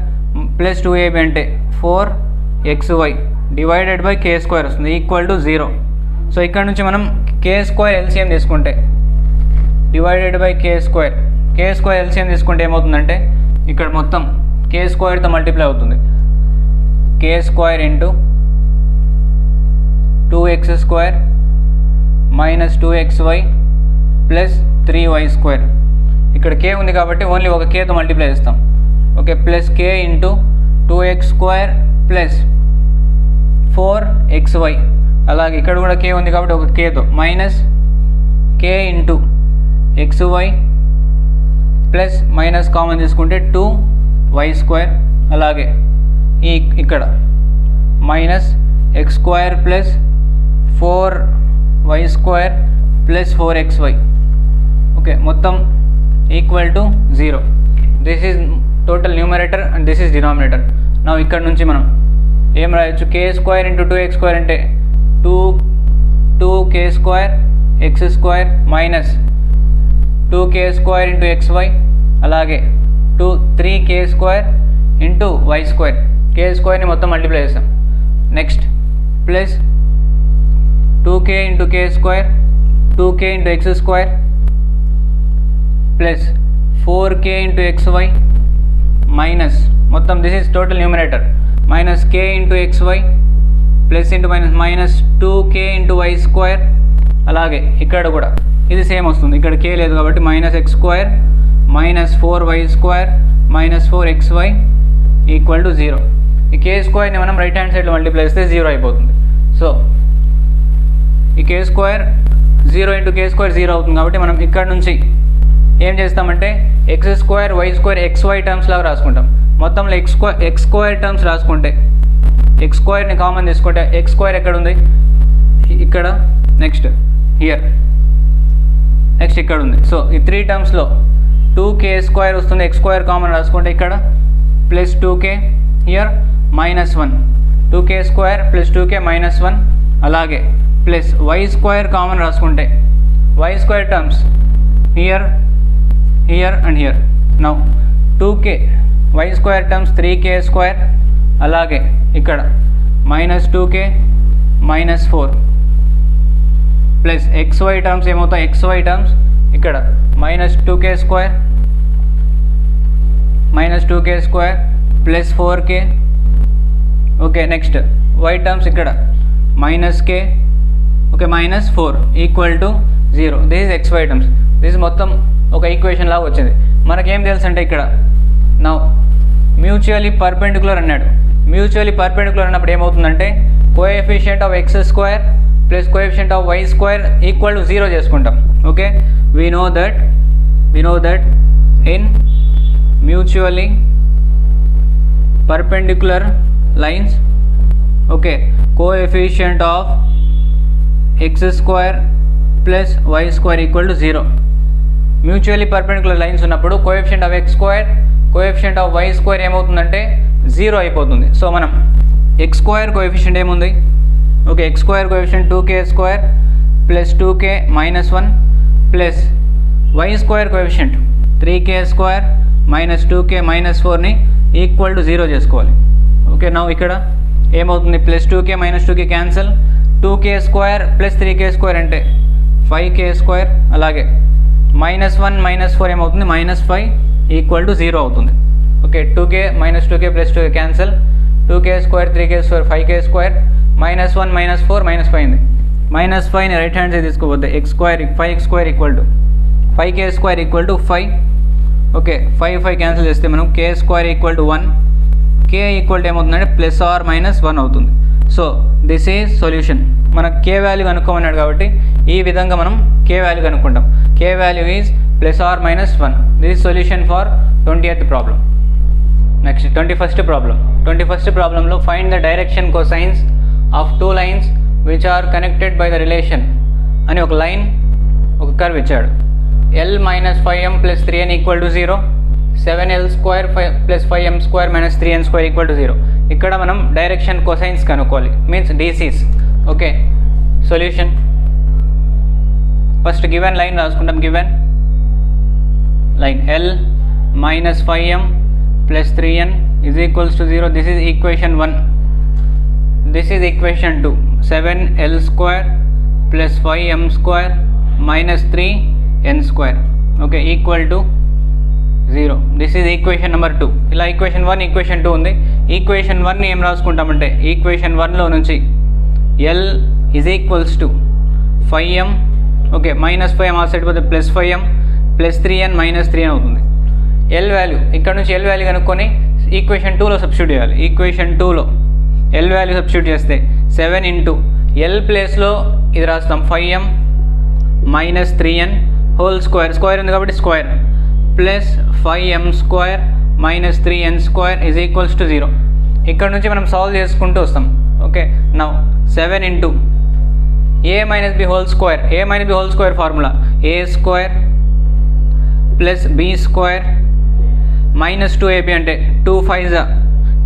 plus 2ab అంటే 4xy divided by k square వస్తుంది equal to 0. So ఇక్కడ నుంచి మనం k square LCM తీసుకుంటే divided by k square LCM తీసుకుంటే ఏమవుతుందంటే ఇక్కడ మొత్తం కే స్క్వేర్తో మల్టిప్లై అవుతుంది, k square into 2x square minus 2xy plus 3y square. ఇక్కడ కే ఉంది కాబట్టి ఓన్లీ ఒక కేతో మల్టిప్లై చేస్తాం, okay plus k into 2x square plus 4xy, అలాగే ఇక్కడ కూడా కే ఉంది కాబట్టి ఒక కేతో minus k into xy plus minus common తీసుకుంటే 2y స్క్వేర్, అలాగే ఈ ఇక్కడ minus x square plus 4y square plus 4xy, okay మొత్తం equal to 0. This is total numerator and this is denominator. నా ఇక్కడ నుంచి మనం ఏం రాయొచ్చు, కే స్క్వేర్ ఇంటూ 2x స్క్వేర్ అంటే 2k square x square minus 2k square into xy, అలాగే 3k square into y square, k స్క్వేర్ని మొత్తం మల్టిప్లై చేస్తాం. Next plus 2k into k square 2k into x square plus 4k into xy minus మొత్తం this is total numerator minus k into xy plus into minus minus 2k into y square, అలాగే ఇక్కడ కూడా ఇది same వస్తుంది, ఇక్కడ k లేదు కాబట్టి minus x square minus 4y square minus 4xy equal to 0. ఈ కే స్క్వేర్ని మనం రైట్ హ్యాండ్ సైడ్లో మల్టిప్లై చేస్తే 0 అయిపోతుంది. సో ఈ k square 0 into k square 0 అవుతుంది కాబట్టి మనం ఇక్కడ నుంచి ఏం చేస్తామంటే x square y square xy terms లాగా రాసుకుంటాం. మొత్తంలో ఎక్స్ స్క్వేర్ టర్మ్స్ రాసుకుంటే ఎక్స్ స్క్వేర్ని కామన్ తీసుకుంటే ఎక్స్ స్క్వేర్ ఎక్కడ ఉంది, ఇక్కడ నెక్స్ట్ హియర్, నెక్స్ట్ ఇక్కడ ఉంది. సో ఈ 3 టర్మ్స్లో 2k స్క్వేర్ వస్తుంది, ఎక్స్ స్క్వేర్ కామన్ రాసుకుంటే ఇక్కడ plus 2k here minus 1, 2k square plus 2k minus 1, అలాగే ప్లస్ వై స్క్వేర్ కామన్ రాసుకుంటే y square terms here here and here. Now 2k y square terms 3k square, అలాగే ఇక్కడ minus 2k minus 4 plus xy terms ఏమవుతాయి, xy terms ఇక్కడ minus 2k square minus 2k square plus 4k, okay next y terms ఇక్కడ minus k, okay minus 4 equal to 0. This is xy terms. This మొత్తం ఒక equation లాగా వచ్చింది. మనకేం తెలుసు అంటే ఇక్కడ నా మ్యూచువల్లీ పర్పెండిక్యులర్ అన్నాడు. మ్యూచువల్లీ పర్పెండిక్యులర్ అన్నప్పుడు ఏమవుతుందంటే coefficient of x square plus coefficient of y square equal to 0 చేసుకుంటాం. Okay we know that in mutually perpendicular lines, okay coefficient of x square plus y square equal to 0. Mutually perpendicular lines ఉన్నప్పుడు coefficient of x square coefficient of y square ఏమవుతుందంటే 0 అయిపోతుంది. So మనం x square coefficient ఏముంది, okay x square coefficient 2k square plus 2k minus 1 plus y square coefficient 3k square minus 2k minus 4ని equal to 0 చేసుకోవాలి. Okay, నా ఇక్కడ ఏమవుతుంది, plus 2k minus 2k cancel, 2k² plus 3k² అంటే 5k², అలాగే -1 -4 ఏమవుతుంది, -5 equal to 0 అవుతుంది. Okay, 2k minus 2k plus 2k cancel, 2k² 3k² 5k², -1 -4 -5 అయింది. -5ని రైట్ హ్యాండ్ సైడ్ తీసుకోపోతే x² 5x² equal to 5k² equal to 5. Okay, 5 cancel చేస్తే మనం k² equal to 1, k equal to ఏమవుతుందంటే +or-1 అవుతుంది. So this is solution. మనకు k value కనుక్కోమన్నాడు కాబట్టి ఈ విధంగా మనం k వాల్యూ కనుక్కుంటాం. k value is +or-1. This is solution for 20th problem. Next 21st problem. 21st ప్రాబ్లంలో find the direction cosines of 2 lines which are connected by the relation అని ఒక లైన్, ఒక కర్వ్ ఇచ్చాడు. l - 5m + 3n equal to 0, 7l² + 5m² - 3n² equal to 0. ఇక్కడ మనం direction cosines కనుక్కోవాలి, means DCs. Okay, solution first given line రాసుకుంటాం. Given line l - 5m + 3n is equals to 0. This is equation 1. This is equation 2. 7l² + 5m² - 3n². Okay, equal to 0. This is equation number 2. ఇలా equation 1 equation 2 ఉంది. Equation 1ని ఏం రాసుకుంటామంటే equation 1లో నుంచి l is equals to 5m, okay, -5m ఆ side పోతే +5m + 3n - 3n అవుతుంది. l value ఇక్కడ నుంచి l వాల్యూ కనుక్కొని ఈక్వేషన్ 2లో సబ్స్టిట్యూట్ చేయాలి. ఈక్వేషన్ 2లో l వాల్యూ సబ్స్టిట్యూట్ చేస్తే 7 ఇంటూ l ప్లేస్లో ఇది రాస్తాం 5m - 3n హోల్ స్క్వేర్ ఉంది కాబట్టి square plus 5m² - 3n² is equals to 0. ఇక్కడ నుంచి మనం సాల్వ్ చేసుకుంటూ వస్తాం. Okay, now 7 into a - b whole square, a - b whole square formula a² plus b² -2ab అంటే 2 5s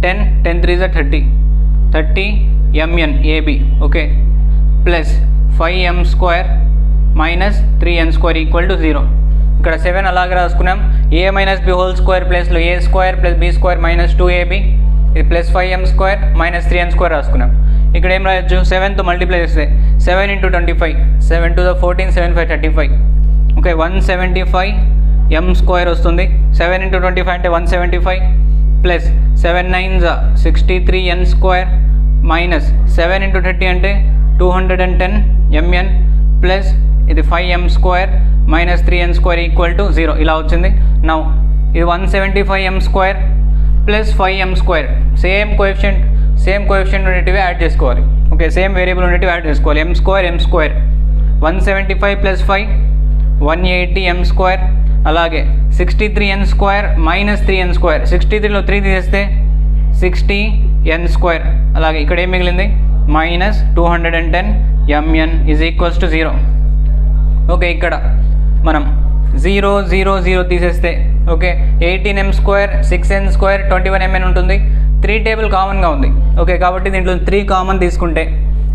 10, 10 3s 30, 30 mn ab. Okay, plus 5m² - 3n² equal to 0. ఇక్కడ 7 అలాగే రాసుకున్నాం. a - b whole square ప్లేస్లో a² plus b² -2ab, ఇది plus 5m² - 3n² రాసుకున్నాం. ఇక్కడ ఏం రాయొచ్చు, 7తో మల్టిప్లై చేస్తే 7 × 25, 7 × 14, 7 5 35. ఓకే, 175 m² వస్తుంది. 7 × 25 అంటే 175 ప్లస్ 7 9s 63 n² మైనస్ 7 × 30 అంటే 210 mn ప్లస్ ఇది 5m² - 3n² ఈక్వల్ టు 0. ఇలా వచ్చింది. నౌ ఇది 175 m² plus 5m², same coefficient ఉండేటివి యాడ్ చేసుకోవాలి. ఓకే, సేమ్ వేరియబుల్ ఉండేటివి యాడ్ చేసుకోవాలి. m², 175 ప్లస్ 5 180 m², అలాగే 63 n² - 3n². 63లో 3 తీసేస్తే 60 n². అలాగే ఇక్కడ ఏం మిగిలింది, -210 mn is equals to 0. Okay, ఇక్కడ మనం 0 0 0 తీసేస్తే ఓకే 18m², 6n² 21 mn ఉంటుంది. 3 టేబుల్ కామన్గా ఉంది. ఓకే, కాబట్టి దీంట్లో 3 కామన్ తీసుకుంటే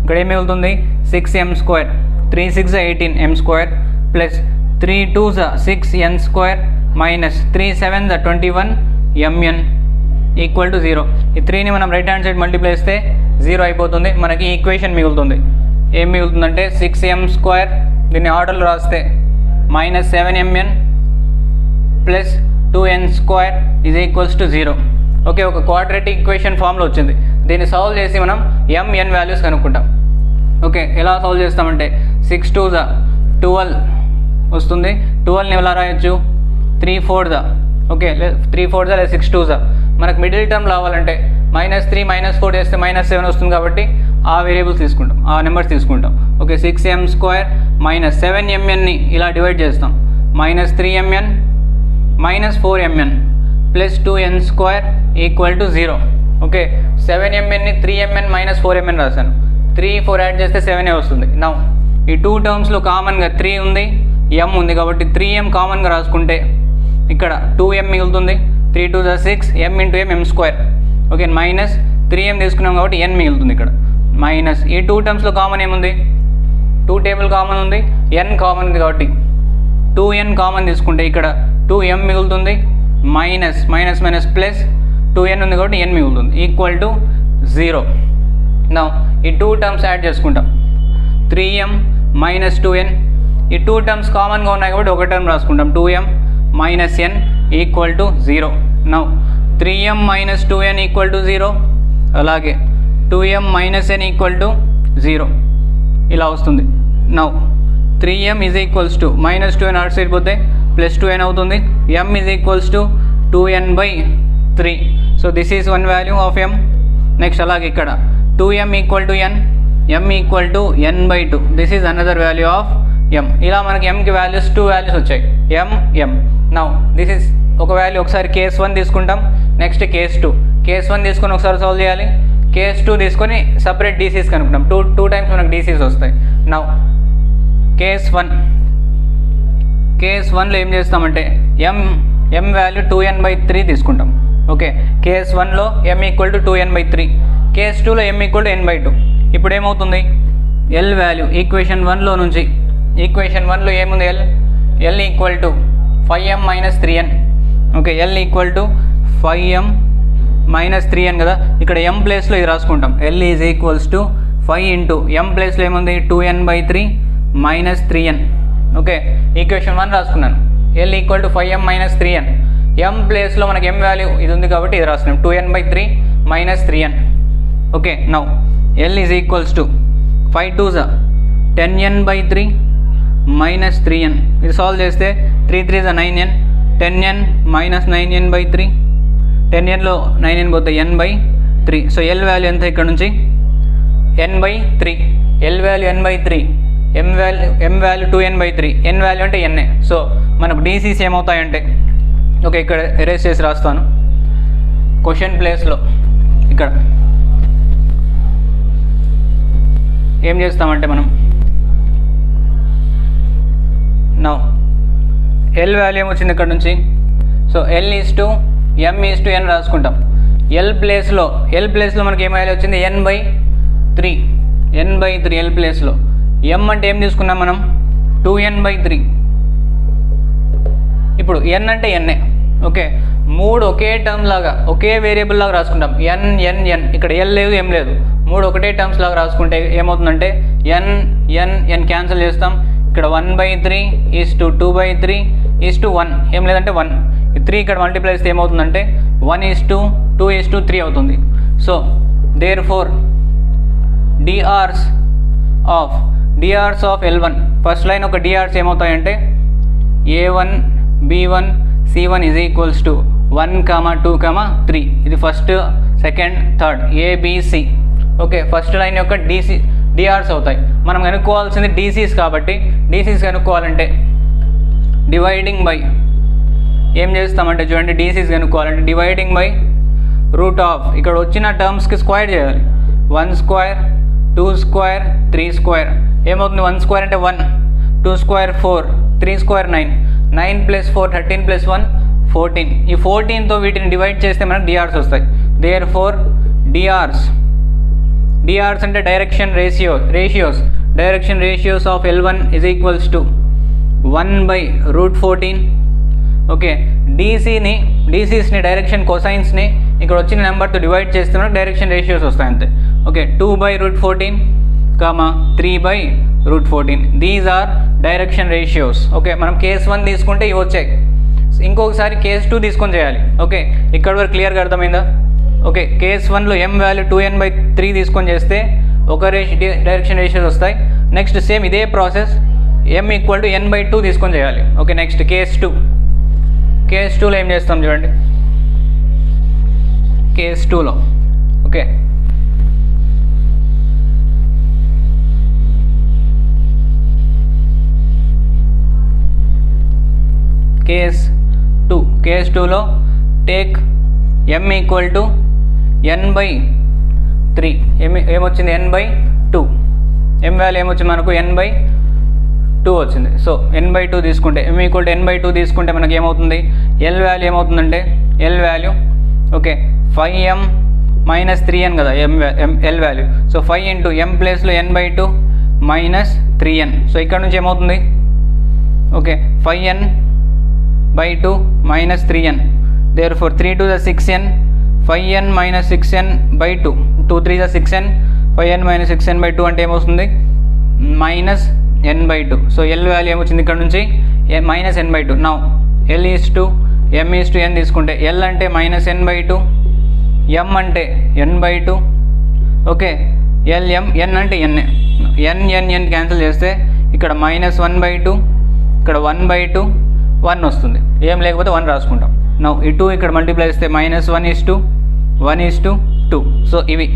ఇక్కడ ఏం మిగులుతుంది, 6m², 3 6 18 m² plus 3 2s 6n² minus 3 7s 21 mn equal to 0. ఈ 3ని మనం రైట్ హ్యాండ్ సైడ్ మల్టిప్లై చేస్తే 0 అయిపోతుంది. మనకి ఈక్వేషన్ మిగులుతుంది. ఏం మిగులుతుందంటే 6m², దీన్ని ఆర్డర్లో రాస్తే -7mn plus 2n² is equals to 0. Okay, ఒక క్వాడ్రాటిక్ ఈక్వేషన్ ఫామ్లో వచ్చింది. దీన్ని సాల్వ్ చేసి మనం mn వాల్యూస్ కనుక్కుంటాం. ఓకే, ఎలా సాల్వ్ చేస్తామంటే 6 2s 12 వస్తుంది. 12ని ఎలా రాయొచ్చు, 3 4s, ఓకే 3 4s లేదా 6 2s. మనకు మిడిల్ టర్మ్ రావాలంటే -3 -4 చేస్తే -7 వస్తుంది కాబట్టి ఆ వేరియబుల్స్ తీసుకుంటాం, ఆ నెంబర్స్ తీసుకుంటాం. ఓకే, 6m² - 7mnని ఇలా డివైడ్ చేస్తాం. -3mn -4mn plus 2n² equal to 0. Okay, 7mnని 3mn - 4mn రాశాను. 3 4 యాడ్ చేస్తే 7 వస్తుంది. నౌ ఈ 2 టర్మ్స్లో కామన్గా 3 ఉంది, m ఉంది కాబట్టి 3m కామన్గా రాసుకుంటే ఇక్కడ 2m మిగులుతుంది. 3 2s 6 m × m m². Okay, minus 3m తీసుకున్నాం కాబట్టి n మిగులుతుంది. ఇక్కడ మైనస్ ఈ 2 టర్మ్స్లో కామన్ ఏముంది, 2 టేబుల్ కామన్ ఉంది, n కామన్ ఉంది కాబట్టి 2n కామన్ తీసుకుంటే ఇక్కడ 2m మిగులుతుంది. Minus minus minus plus 2n ఉంది కాబట్టి n మిగులుతుంది ఈక్వల్ టు 0. నౌ ఈ 2 టర్మ్స్ యాడ్ చేసుకుంటాం 3m మైనస్ 2n. ఈ 2 టర్మ్స్ కామన్గా ఉన్నాయి కాబట్టి ఒక టర్మ్ రాసుకుంటాం 2m minus n equal to 0. Now 3m minus 2n equal to 0, అలాగే 2m minus n equal to 0 ఇలా వస్తుంది. Now 3m is equals to minus 2n అటు సైడ్ పోతే ప్లస్ 2n అవుతుంది. m is equals to 2n by 3. So this is one value of m. Next అలాగే ఇక్కడ 2m equal to n, m equal to n by 2. This is another value of m. ఇలా మనకి mకి values 2 values వచ్చాయి m. Now this is ఒక value. ఒకసారి case 1 తీసుకుంటాం, next case 2. Case 1 తీసుకొని ఒకసారి సాల్వ్ చేయాలి, కేస్ 2 తీసుకొని సపరేట్ డీసీస్ కనుక్కుంటాం. టూ టైమ్స్ మనకు డీసీస్ వస్తాయి. నౌ కేస్ 1లో ఏం చేస్తామంటే m వాల్యూ 2n బై 3 తీసుకుంటాం. ఓకే, కేస్ 1లో m equal to 2n by 3, case 2లో m equal to n by 2. ఇప్పుడు ఏమవుతుంది, l వాల్యూ ఈక్వేషన్ 1లో నుంచి, ఈక్వేషన్ 1లో ఏముంది, l equal to 5m minus 3n. Okay, l equal to 5m minus 3n కదా. ఇక్కడ m ప్లేస్లో ఇది రాసుకుంటాం, l is equals to 5 into m ప్లేస్లో ఏముంది 2n by 3 minus 3n. Okay, equation 1 రాసుకున్నాను, l equal to 5m minus 3n. m ప్లేస్లో మనకి m వాల్యూ ఇది ఉంది కాబట్టి ఇది రాసుకున్నాం 2n by 3 minus 3n. Okay, now l is equals to 5 2s 10n by 3 minus 3n. ఇది సాల్వ్ చేస్తే 3 3s 9n, 10n minus 9n by 3, 10nలో 9n పోతే n by 3. So l value ఎంత ఇక్కడ నుంచి n by 3, l value n by 3, m value 2n by 3, n value అంటే n. So మనకు DCs ఏమవుతాయంటే, okay ఇక్కడ erase చేసి రాస్తాను క్వశ్చన్ ప్లేస్లో. ఇక్కడ ఏం చేస్తామంటే మనం నౌ l వాల్యూ ఏమొచ్చింది ఇక్కడ నుంచి, so l is to m is to n రాసుకుంటాం. l ప్లేస్లో మనకి ఏం వాల్యూ వచ్చింది n బై 3, l ప్లేస్లో. m అంటే ఏం తీసుకున్నాం మనం 2n బై 3. ఇప్పుడు n అంటే n. ఓకే, 3 ఒకే టర్మ్ లాగా ఒకే వేరియబుల్ లాగా రాసుకుంటాం, n. ఇక్కడ l లేదు m లేదు, 3 ఒకటే టర్మ్స్ లాగా రాసుకుంటే ఏమవుతుందంటే n క్యాన్సిల్ చేస్తాం. ఇక్కడ 1 by 3 is to 2 by 3 is to 1, ఏం లేదంటే 1. 3 ఇక్కడ మల్టిప్లై చేస్తే ఏమవుతుందంటే 1 ఈజ్ టు 2 ఈజ్ టు 3 అవుతుంది. So therefore drs of L1 first line ఒక drs ఏమవుతాయంటే a1 b1 c1 is equals to 1, 2, 3. ఇది first, second, third, abc. Okay, first line యొక్క drs అవుతాయి. మనం కనుక్కోవాల్సింది డీసీస్ కాబట్టి, డీసీస్ కనుక్కోవాలంటే డివైడింగ్ బై ఏం చేస్తామంటే చూడండి, డీసీస్ కనుక్కోవాలంటే డివైడింగ్ బై రూట్ ఆఫ్ ఇక్కడ వచ్చిన టర్మ్స్కి స్క్వేర్ చేయాలి. 1 స్క్వేర్, 2 స్క్వేర్, 3 స్క్వేర్. ఏమవుతుంది 1 స్క్వేర్ అంటే 1, 2 స్క్వేర్ 4, 3 స్క్వేర్ 9, 9 ప్లస్ 4 13 ప్లస్ 1 14. ఈ 14తో వీటిని డివైడ్ చేస్తే మనకు drs వస్తాయి. దేర్ ఫోర్ drs అంటే direction ratios of L1 is equals to 1 by root 14. Okay, డీసీస్ని డైరెక్షన్ కొసైన్స్ని ఇక్కడ వచ్చిన నెంబర్తో డివైడ్ చేస్తే మనకు డైరెక్షన్ రేషియోస్ వస్తాయి అంతే. Okay, 2 by root 14, 3 by root 14. These are direction ratios. Okay, మనం కేస్ 1 తీసుకుంటే ఇవి వచ్చాయి, ఇంకొకసారి కేస్ 2 తీసుకొని చేయాలి. ఓకే, ఇక్కడ వరకు క్లియర్గా అర్థమైందా? ఓకే, కేస్ 1లో m వాల్యూ 2n బై 3 తీసుకొని చేస్తే ఒక డైరెక్షన్ రేషియోస్ వస్తాయి. నెక్స్ట్ సేమ్ ఇదే process m equal to n by 2 తీసుకొని చేయాలి. ఓకే, నెక్స్ట్ కేస్ 2లో ఏం చేస్తాం చూడండి. కేస్ 2లో ఓకే కేస్ 2లో take m equal to n by 3. ఏమొచ్చింది n బై 2. m వాల్యూ ఏమొచ్చింది మనకు n బై 2 వచ్చింది. సో n బై 2 తీసుకుంటే m equal to n by 2 తీసుకుంటే మనకి ఏమవుతుంది, l వాల్యూ ఏమవుతుందంటే l value okay 5m minus 3n కదా l value. So 5 into m ప్లేస్లో n బై 2 మైనస్ 3n. సో ఇక్కడ నుంచి ఏమవుతుంది okay 5n by 2 minus 3n. Therefore 3 to the 6n, 5n minus 6n/2 2 3 6n 5n minus 6n/2 అంటే ఏమొస్తుంది minus n/2. So L value ఏమొచ్చింది ఇక్కడ నుంచి minus n/2. Now L is to m is to n తీసుకుంటే L అంటే minus n/2, m అంటే n/2. Okay LM ఎన్ అంటే ఎన్ cancel చేస్తే ఇక్కడ మైనస్ 1/2, ఇక్కడ 1/2 1 వస్తుంది. ఏం లేకపోతే 1 రాసుకుంటాం. నౌ ఈ 2 ఇక్కడ మల్టిప్లై చేస్తే మైనస్ 1:2. సో ఇవి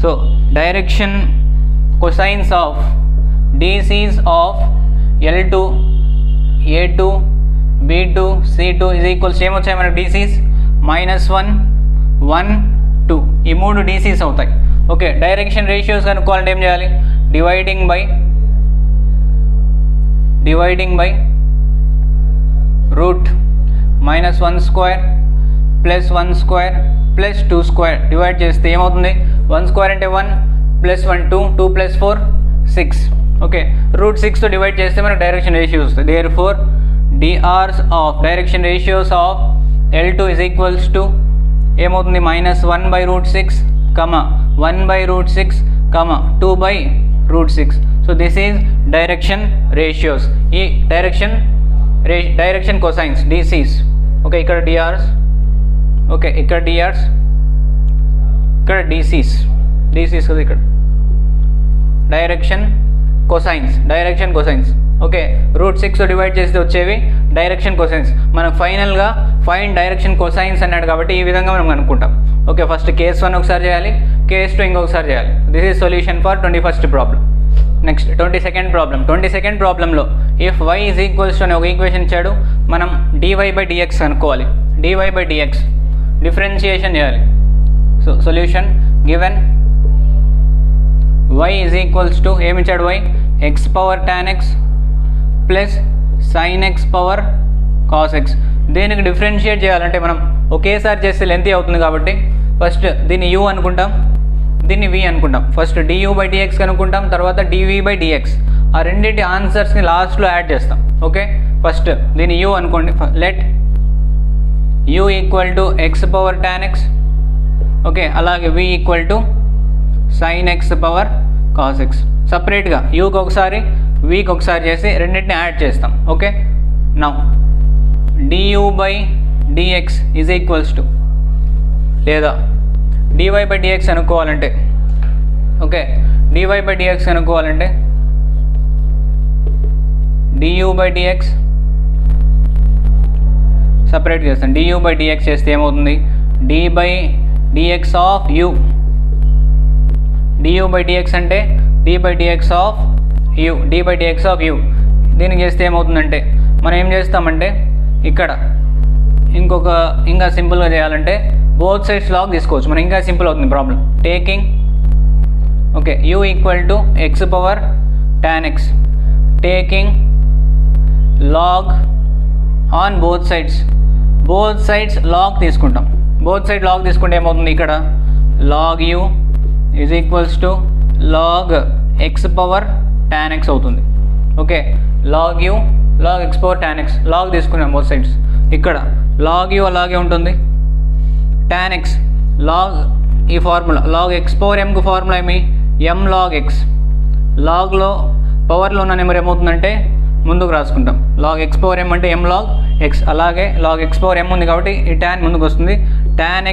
so direction cosines of DCs of L2 A2 B2 C2 is equals ఏమొచ్చాయి మనకు DCs -1 1 2 ఈ 3 DCs అవుతాయి. ఓకే డైరెక్షన్ రేషియోస్ కనుక్కోవాలంటే ఏం చేయాలి dividing by root -1² plus 1² plus 2² divide చేస్తే ఏమవుతుంది 1² అంటే 1 ప్లస్ 1 2 2 ప్లస్ 4 6. ఓకే రూట్ 6తో డివైడ్ చేస్తే మనకు డైరెక్షన్ రేషియోస్ వస్తుంది. Therefore DRs of direction ratios of L2 is equals to ఏమవుతుంది -1/√6 1/√6 2/√6. So this is direction ratios. ఈ డైరెక్షన్ కొసైన్స్ DCs. ఓకే ఇక్కడ DRs, ఓకే ఇక్కడ DRs, ఇక్కడ DCs కదా ఇక్కడ direction cosines. Okay route 6 divide చేస్తే వచ్చేవి డైరెక్షన్ కొసైన్స్. మనకు ఫైనల్గా ఫైండ్ డైరెక్షన్ కొసైన్స్ అన్నాడు కాబట్టి ఈ విధంగా మనం అనుకుంటాం. ఓకే ఫస్ట్ కేస్ 1 ఒకసారి చేయాలి, కేస్ 2 ఇంకొకసారి చేయాలి. This is solution for 21st problem. Next 22nd ప్రాబ్లంలో if y is equals to అనే ఒక ఈక్వేషన్ ఇచ్చాడు. మనం dy/dx అనుకోవాలి. dy/dx డిఫరెన్షియేషన్ చేయాలి. So solution given y is equals to ఏమి ఇచ్చాడు y x power tan x plus sin x power cos x. దీనికి డిఫరెన్షియేట్ చేయాలంటే మనం ఒకేసారి చేస్తే లెంతీ అవుతుంది కాబట్టి ఫస్ట్ దీన్ని u అనుకుంటాం, దీన్ని v అనుకుంటాం. ఫస్ట్ du/dx కనుక్కుంటాం, తర్వాత dv/dx. ఆ రెండింటి ఆన్సర్స్ని లాస్ట్లో యాడ్ చేస్తాం. ఓకే ఫస్ట్ దీన్ని u అనుకోండి. Let u equal to x power tan x. Okay అలాగే v equal to sin x power cos x. సపరేట్గా యూకి ఒకసారి వీకి ఒకసారి చేసి రెండింటిని యాడ్ చేస్తాం. Okay now du/dx is equals to లేదా dy/dx అనుకోవాలంటే okay dy/dx అనుకోవాలంటే du/dx separate చేస్తాం. du/dx చేస్తే ఏమవుతుంది d/dx ఆఫ్ u. du/dx అంటే d/dx ఆఫ్ u. దీనికి చేస్తే ఏమవుతుందంటే మనం ఏం చేస్తామంటే ఇక్కడ ఇంకా సింపుల్గా చేయాలంటే బోత్ సైడ్స్ లాగ్ తీసుకోవచ్చు. మనం ఇంకా సింపుల్ అవుతుంది problem. Taking okay u equal to x power tan x taking log on both sides log తీసుకుంటాం. బోత్ సైడ్ లాగ్ తీసుకుంటే ఏమవుతుంది ఇక్కడ log u is equals to log x power tan x అవుతుంది. Okay log u log x power tan x log తీసుకున్నాం both sides. ఇక్కడ log u అలాగే ఉంటుంది, tan x log ఈ ఫార్ములా log x పవర్ mకు ఫార్ములా ఏమి m log x. లాగ్లో పవర్లో ఉన్న నెంబర్ ఏమవుతుందంటే ముందుకు రాసుకుంటాం. log x పవర్ m అంటే m log x. అలాగే log x పవర్ m ఉంది కాబట్టి ఈ tan ముందుకు వస్తుంది. tan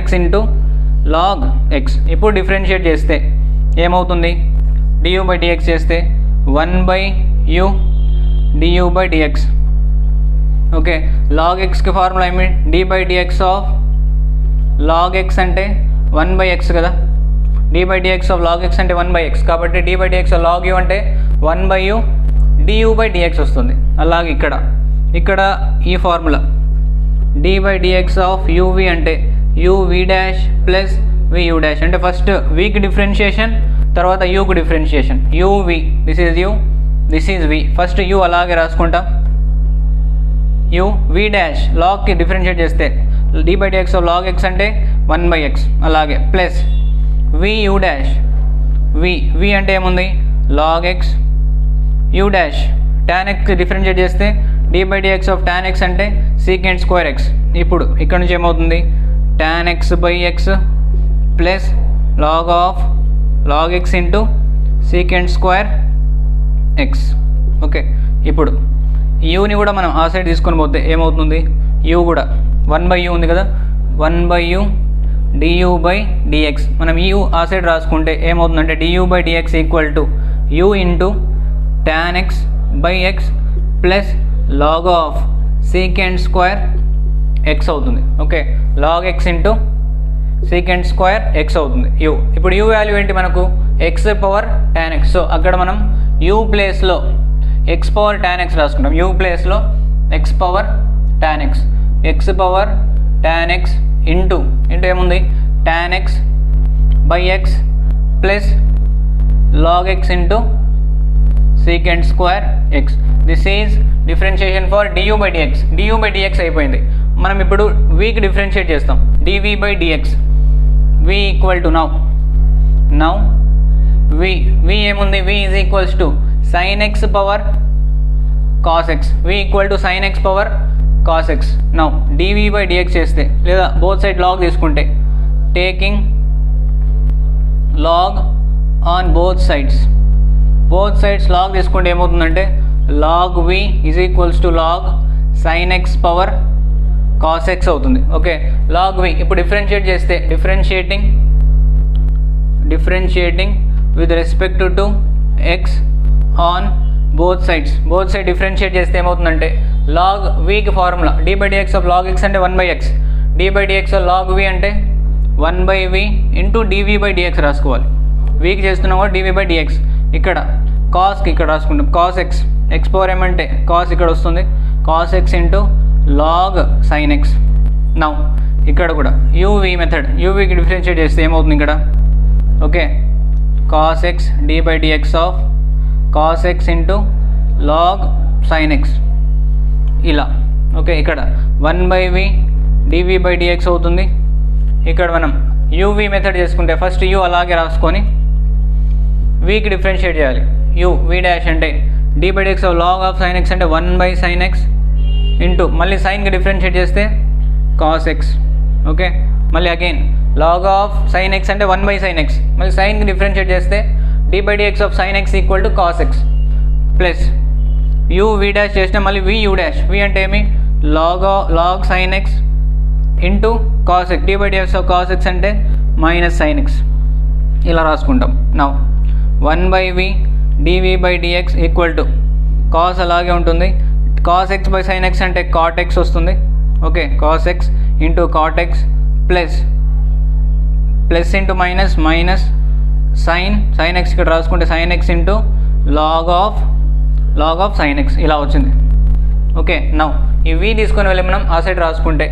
x into log x. ఇప్పుడు డిఫరెన్షియేట్ చేస్తే ఏమవుతుంది du/dx చేస్తే 1/u du/dx. Okay log xకి formula ఏమి d/dx ఆఫ్ log x అంటే 1/x కదా. d/dx ఆఫ్ log x అంటే 1/x కాబట్టి d/dx ఆఫ్ log u అంటే 1/u du/dx వస్తుంది. అలాగే ఇక్కడ ఈ ఫార్ములా d/dx ఆఫ్ uv అంటే uv dash plus vu dash. అంటే ఫస్ట్ vకి డిఫరెన్షియేషన్, తర్వాత uకు differentiation. uv this is v. First u అలాగే రాసుకుంటాం. u v డాష్ లాగ్కి డిఫరెన్షియేట్ చేస్తే d/dx ఆఫ్ log x అంటే 1/x. అలాగే ప్లస్ vu డాష్ v అంటే ఏముంది log x u dash tan x differentiate చేస్తే d/dx ఆఫ్ tan x అంటే secant square x. ఇప్పుడు ఇక్కడ నుంచి ఏమవుతుంది tan x by x plus log of log x into secant square x. Okay, ఇప్పుడు యూని కూడా మనం ఆ సైడ్ తీసుకొని పోతే ఏమవుతుంది, యూ కూడా 1/u ఉంది కదా, 1/u du by dx. మనం యూ ఆ సైడ్ రాసుకుంటే ఏమవుతుందంటే du by dx equal to u into tan x by x plus log of secant square x అవుతుంది. Okay, log x into secant square x అవుతుంది u. ఇప్పుడు u value ఏంటి మనకు, x power tan x. So అక్కడ మనం u ప్లేస్లో x power tan x రాసుకుంటాం. u ప్లేస్లో x power tan x, x power tan x into ఏముంది tan x by x plus log x into secant square x. This is differentiation for du by dx. du by dx అయిపోయింది. మనం ఇప్పుడు vకి differentiate చేస్తాం, dv by dx. v equal to now v ఏముంది, v is equals to sin x power cos x. v equal to sin x power cos x. Now dv by dx చేస్తే లేదా both side log తీసుకుంటే taking log on both sides log తీసుకుంటే ఏమవుతుందంటే log v is equals to log sin x power cos x అవుతుంది. Okay, log v ఇప్పుడు differentiate చేస్తే differentiating with respect to x on both side differentiate చేస్తే ఏమవుతుందంటే log vకి formula d by dx of log x అంటే 1/x, d by dx of log v అంటే 1/v into dv by dx రాసుకోవాలి. vకి చేస్తున్నాం కూడా dv by dx. ఇక్కడ కాస్కి ఇక్కడ రాసుకుంటాం cos x, x పవర్ ఏమంటే cos ఇక్కడ వస్తుంది, cos x into log sin x. Now ఇక్కడ కూడా uv మెథడ్, uvకి డిఫరెన్షియేట్ చేస్తే ఏమవుతుంది ఇక్కడ, okay, cos x d by dx of cos x into log sin x ఇలా. ఓకే, ఇక్కడ 1/v dv by dx అవుతుంది. ఇక్కడ మనం uv మెథడ్ చేసుకుంటే ఫస్ట్ u అలాగే రాసుకొని vకి డిఫరెన్షియేట్ చేయాలి. v డాష్ అంటే d by dx of log of sin x అంటే 1/sin x ఇంటూ మళ్ళీ సైన్కి డిఫరెన్షియేట్ చేస్తే cos x. ఓకే, మళ్ళీ again log of sin x అంటే 1/sin x, మళ్ళీ సైన్కి డిఫరెన్షియేట్ చేస్తే d by dx of sin x equal to cos x plus v dash చేస్తే మళ్ళీ u dash, v అంటే ఏమి log sin x into cos x, d by dx of cos x అంటే -sin x ఇలా రాసుకుంటాం. Now 1/v dv by dx equal to cos అలాగే ఉంటుంది, cos x by sin x అంటే cot x వస్తుంది. Okay, cos x into cot x plus into minus sin x ఇక్కడ రాసుకుంటే sin x into log of sin x ఇలా వచ్చింది. Okay, now ఈ v తీసుకొని వెళ్ళి మనం ఆ సైడ్ రాసుకుంటే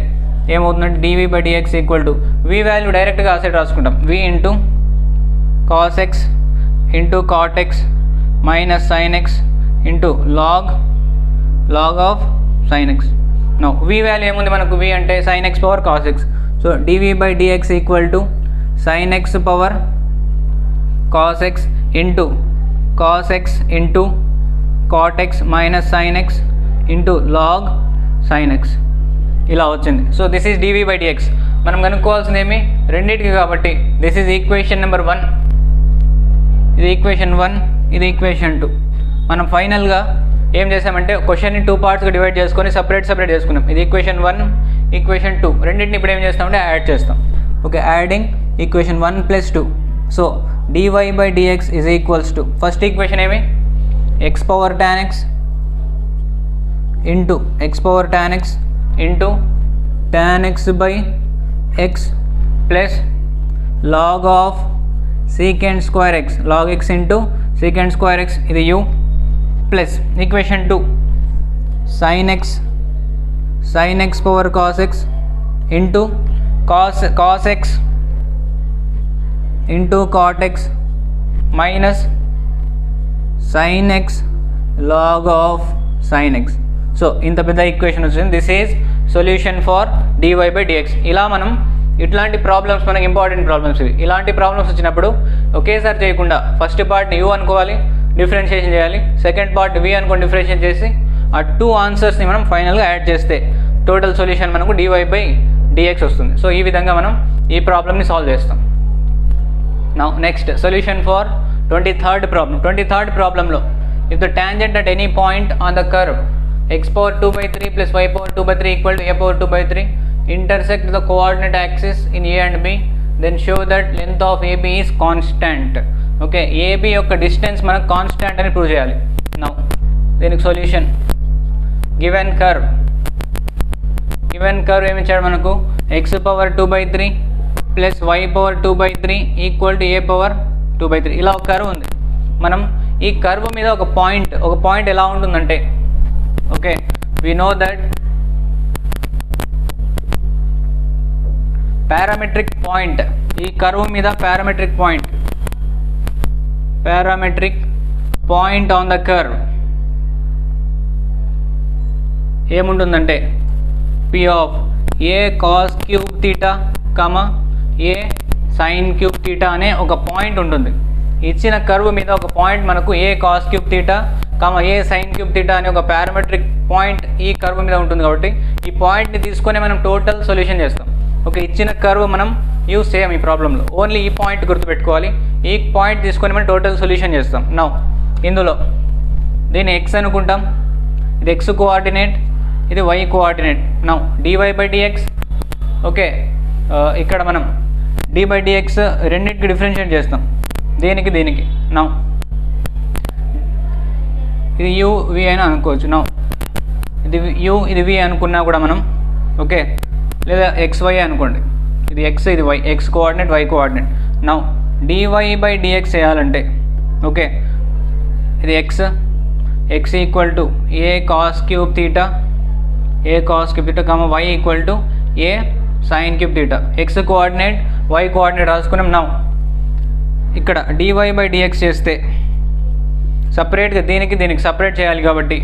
ఏమవుతుందంటే dv by dx equal to v value డైరెక్ట్గా ఆ సైడ్ రాసుకుంటాం, v into cos x into cot x minus sin x into log of sin x. Now v value ఏముంది మనకు, v అంటే sin x power cos x. So dv by dx equal to sin x power cos x into cos x into cot x minus sin x into log sin x ఇలా వచ్చింది. So this is dv by dx. మనం కనుక్కోవాల్సింది ఏమి, రెండింటికి కాబట్టి this is equation number 1, ఇది equation 1, ఇది equation 2. మనం ఫైనల్గా ఏం చేసామంటే క్వశ్చన్ని 2 పార్ట్స్గా డివైడ్ చేసుకొని సపరేట్ చేసుకున్నాం. ఇది ఈక్వేషన్ 1, ఈక్వేషన్ 2 రెండింటిని ఇప్పుడు ఏం చేస్తామంటే యాడ్ చేస్తాం. Okay, adding equation 1 plus 2. So dy by dx is equals to first equation ఏమి, x power tan x into tan x by x plus log of secant square x, log x into secant square x ఇది u plus equation 2 sin x power cos x into cos x into cot x minus sin x log of sin x. So ఇంత పెద్ద equation వచ్చింది. This is solution for dy by dx. ఇలా మనం ఇట్లాంటి problems మనకి important problems ఇవి. ఇలాంటి problems వచ్చినప్పుడు ఒకేసారి చేయకుండా ఫస్ట్ పార్ట్ని u అనుకోవాలి, డిఫరెన్షియేషన్ చేయాలి, సెకండ్ పార్ట్ v అనుకోని డిఫరెన్షియేట్ చేసి ఆ 2 ఆన్సర్స్ని మనం ఫైనల్గా యాడ్ చేస్తే టోటల్ సొల్యూషన్ మనకు dy by డిఎక్స్ వస్తుంది. సో ఈ విధంగా మనం ఈ ప్రాబ్లమ్ని సాల్వ్ చేస్తాం. Now next solution for 23rd problem. 23rd ప్రాబ్లంలో if the tangent at any point on the curve x power 2/3 plus y power 2/3 equal to a power 2/3 intersect the coordinate axis in a and b, then show that length of AB is constant. Okay, AB యొక్క distance మనకు constant అని prove చేయాలి. Now దీనికి solution given curve ఏమి ఇచ్చాడు మనకు x power 2/3 plus y power 2/3 equal to a power 2/3. ఇలా ఒక కర్వ్ ఉంది. మనం ఈ కర్వ్ మీద ఒక పాయింట్ ఎలా ఉంటుందంటే okay we know that parametric point, ఈ కర్వ్ మీద parametric point on the curve ఏముంటుందంటే p of a cos cube theta a sin cube theta అనే ఒక పాయింట్ ఉంటుంది. ఇచ్చిన కర్వ్ మీద ఒక పాయింట్ మనకు a cos cube theta a sin cube theta అనే ఒక పారామెట్రిక్ పాయింట్ ఈ కర్వ్ మీద ఉంటుంది. కాబట్టి ఈ పాయింట్ని తీసుకొని మనం టోటల్ సొల్యూషన్ చేస్తాం. ఓకే, ఇచ్చిన కర్వ్ మనం యూజ్ చేయం ఈ ప్రాబ్లంలో, ఓన్లీ ఈ పాయింట్ గుర్తుపెట్టుకోవాలి. ఈ పాయింట్ తీసుకొని మనం టోటల్ సొల్యూషన్ చేస్తాం. నౌ ఇందులో దీన్ని x అనుకుంటాం, ఇది x కోఆర్డినేట్, ఇది y coordinate. Now dy/dx. Okay, ఇక్కడ మనం d/dx రెండింటికి డిఫరెన్షియేట్ చేస్తాం, దీనికి. నౌ ఇది u v అయినా అనుకోవచ్చు. నౌ ఇది u ఇది v అనుకున్నా కూడా మనం ఓకే, లేదా xy అనుకోండి, ఇది x ఇది y, x coordinate y coordinate. Now dy/dx చేయాలంటే ఓకే, ఇది x equal to a cos cube theta y equal to a sin cube theta. x coordinate y coordinate రాసుకున్నాం. నౌ ఇక్కడ dy/dx చేస్తే సపరేట్గా దీనికి సపరేట్ చేయాలి కాబట్టి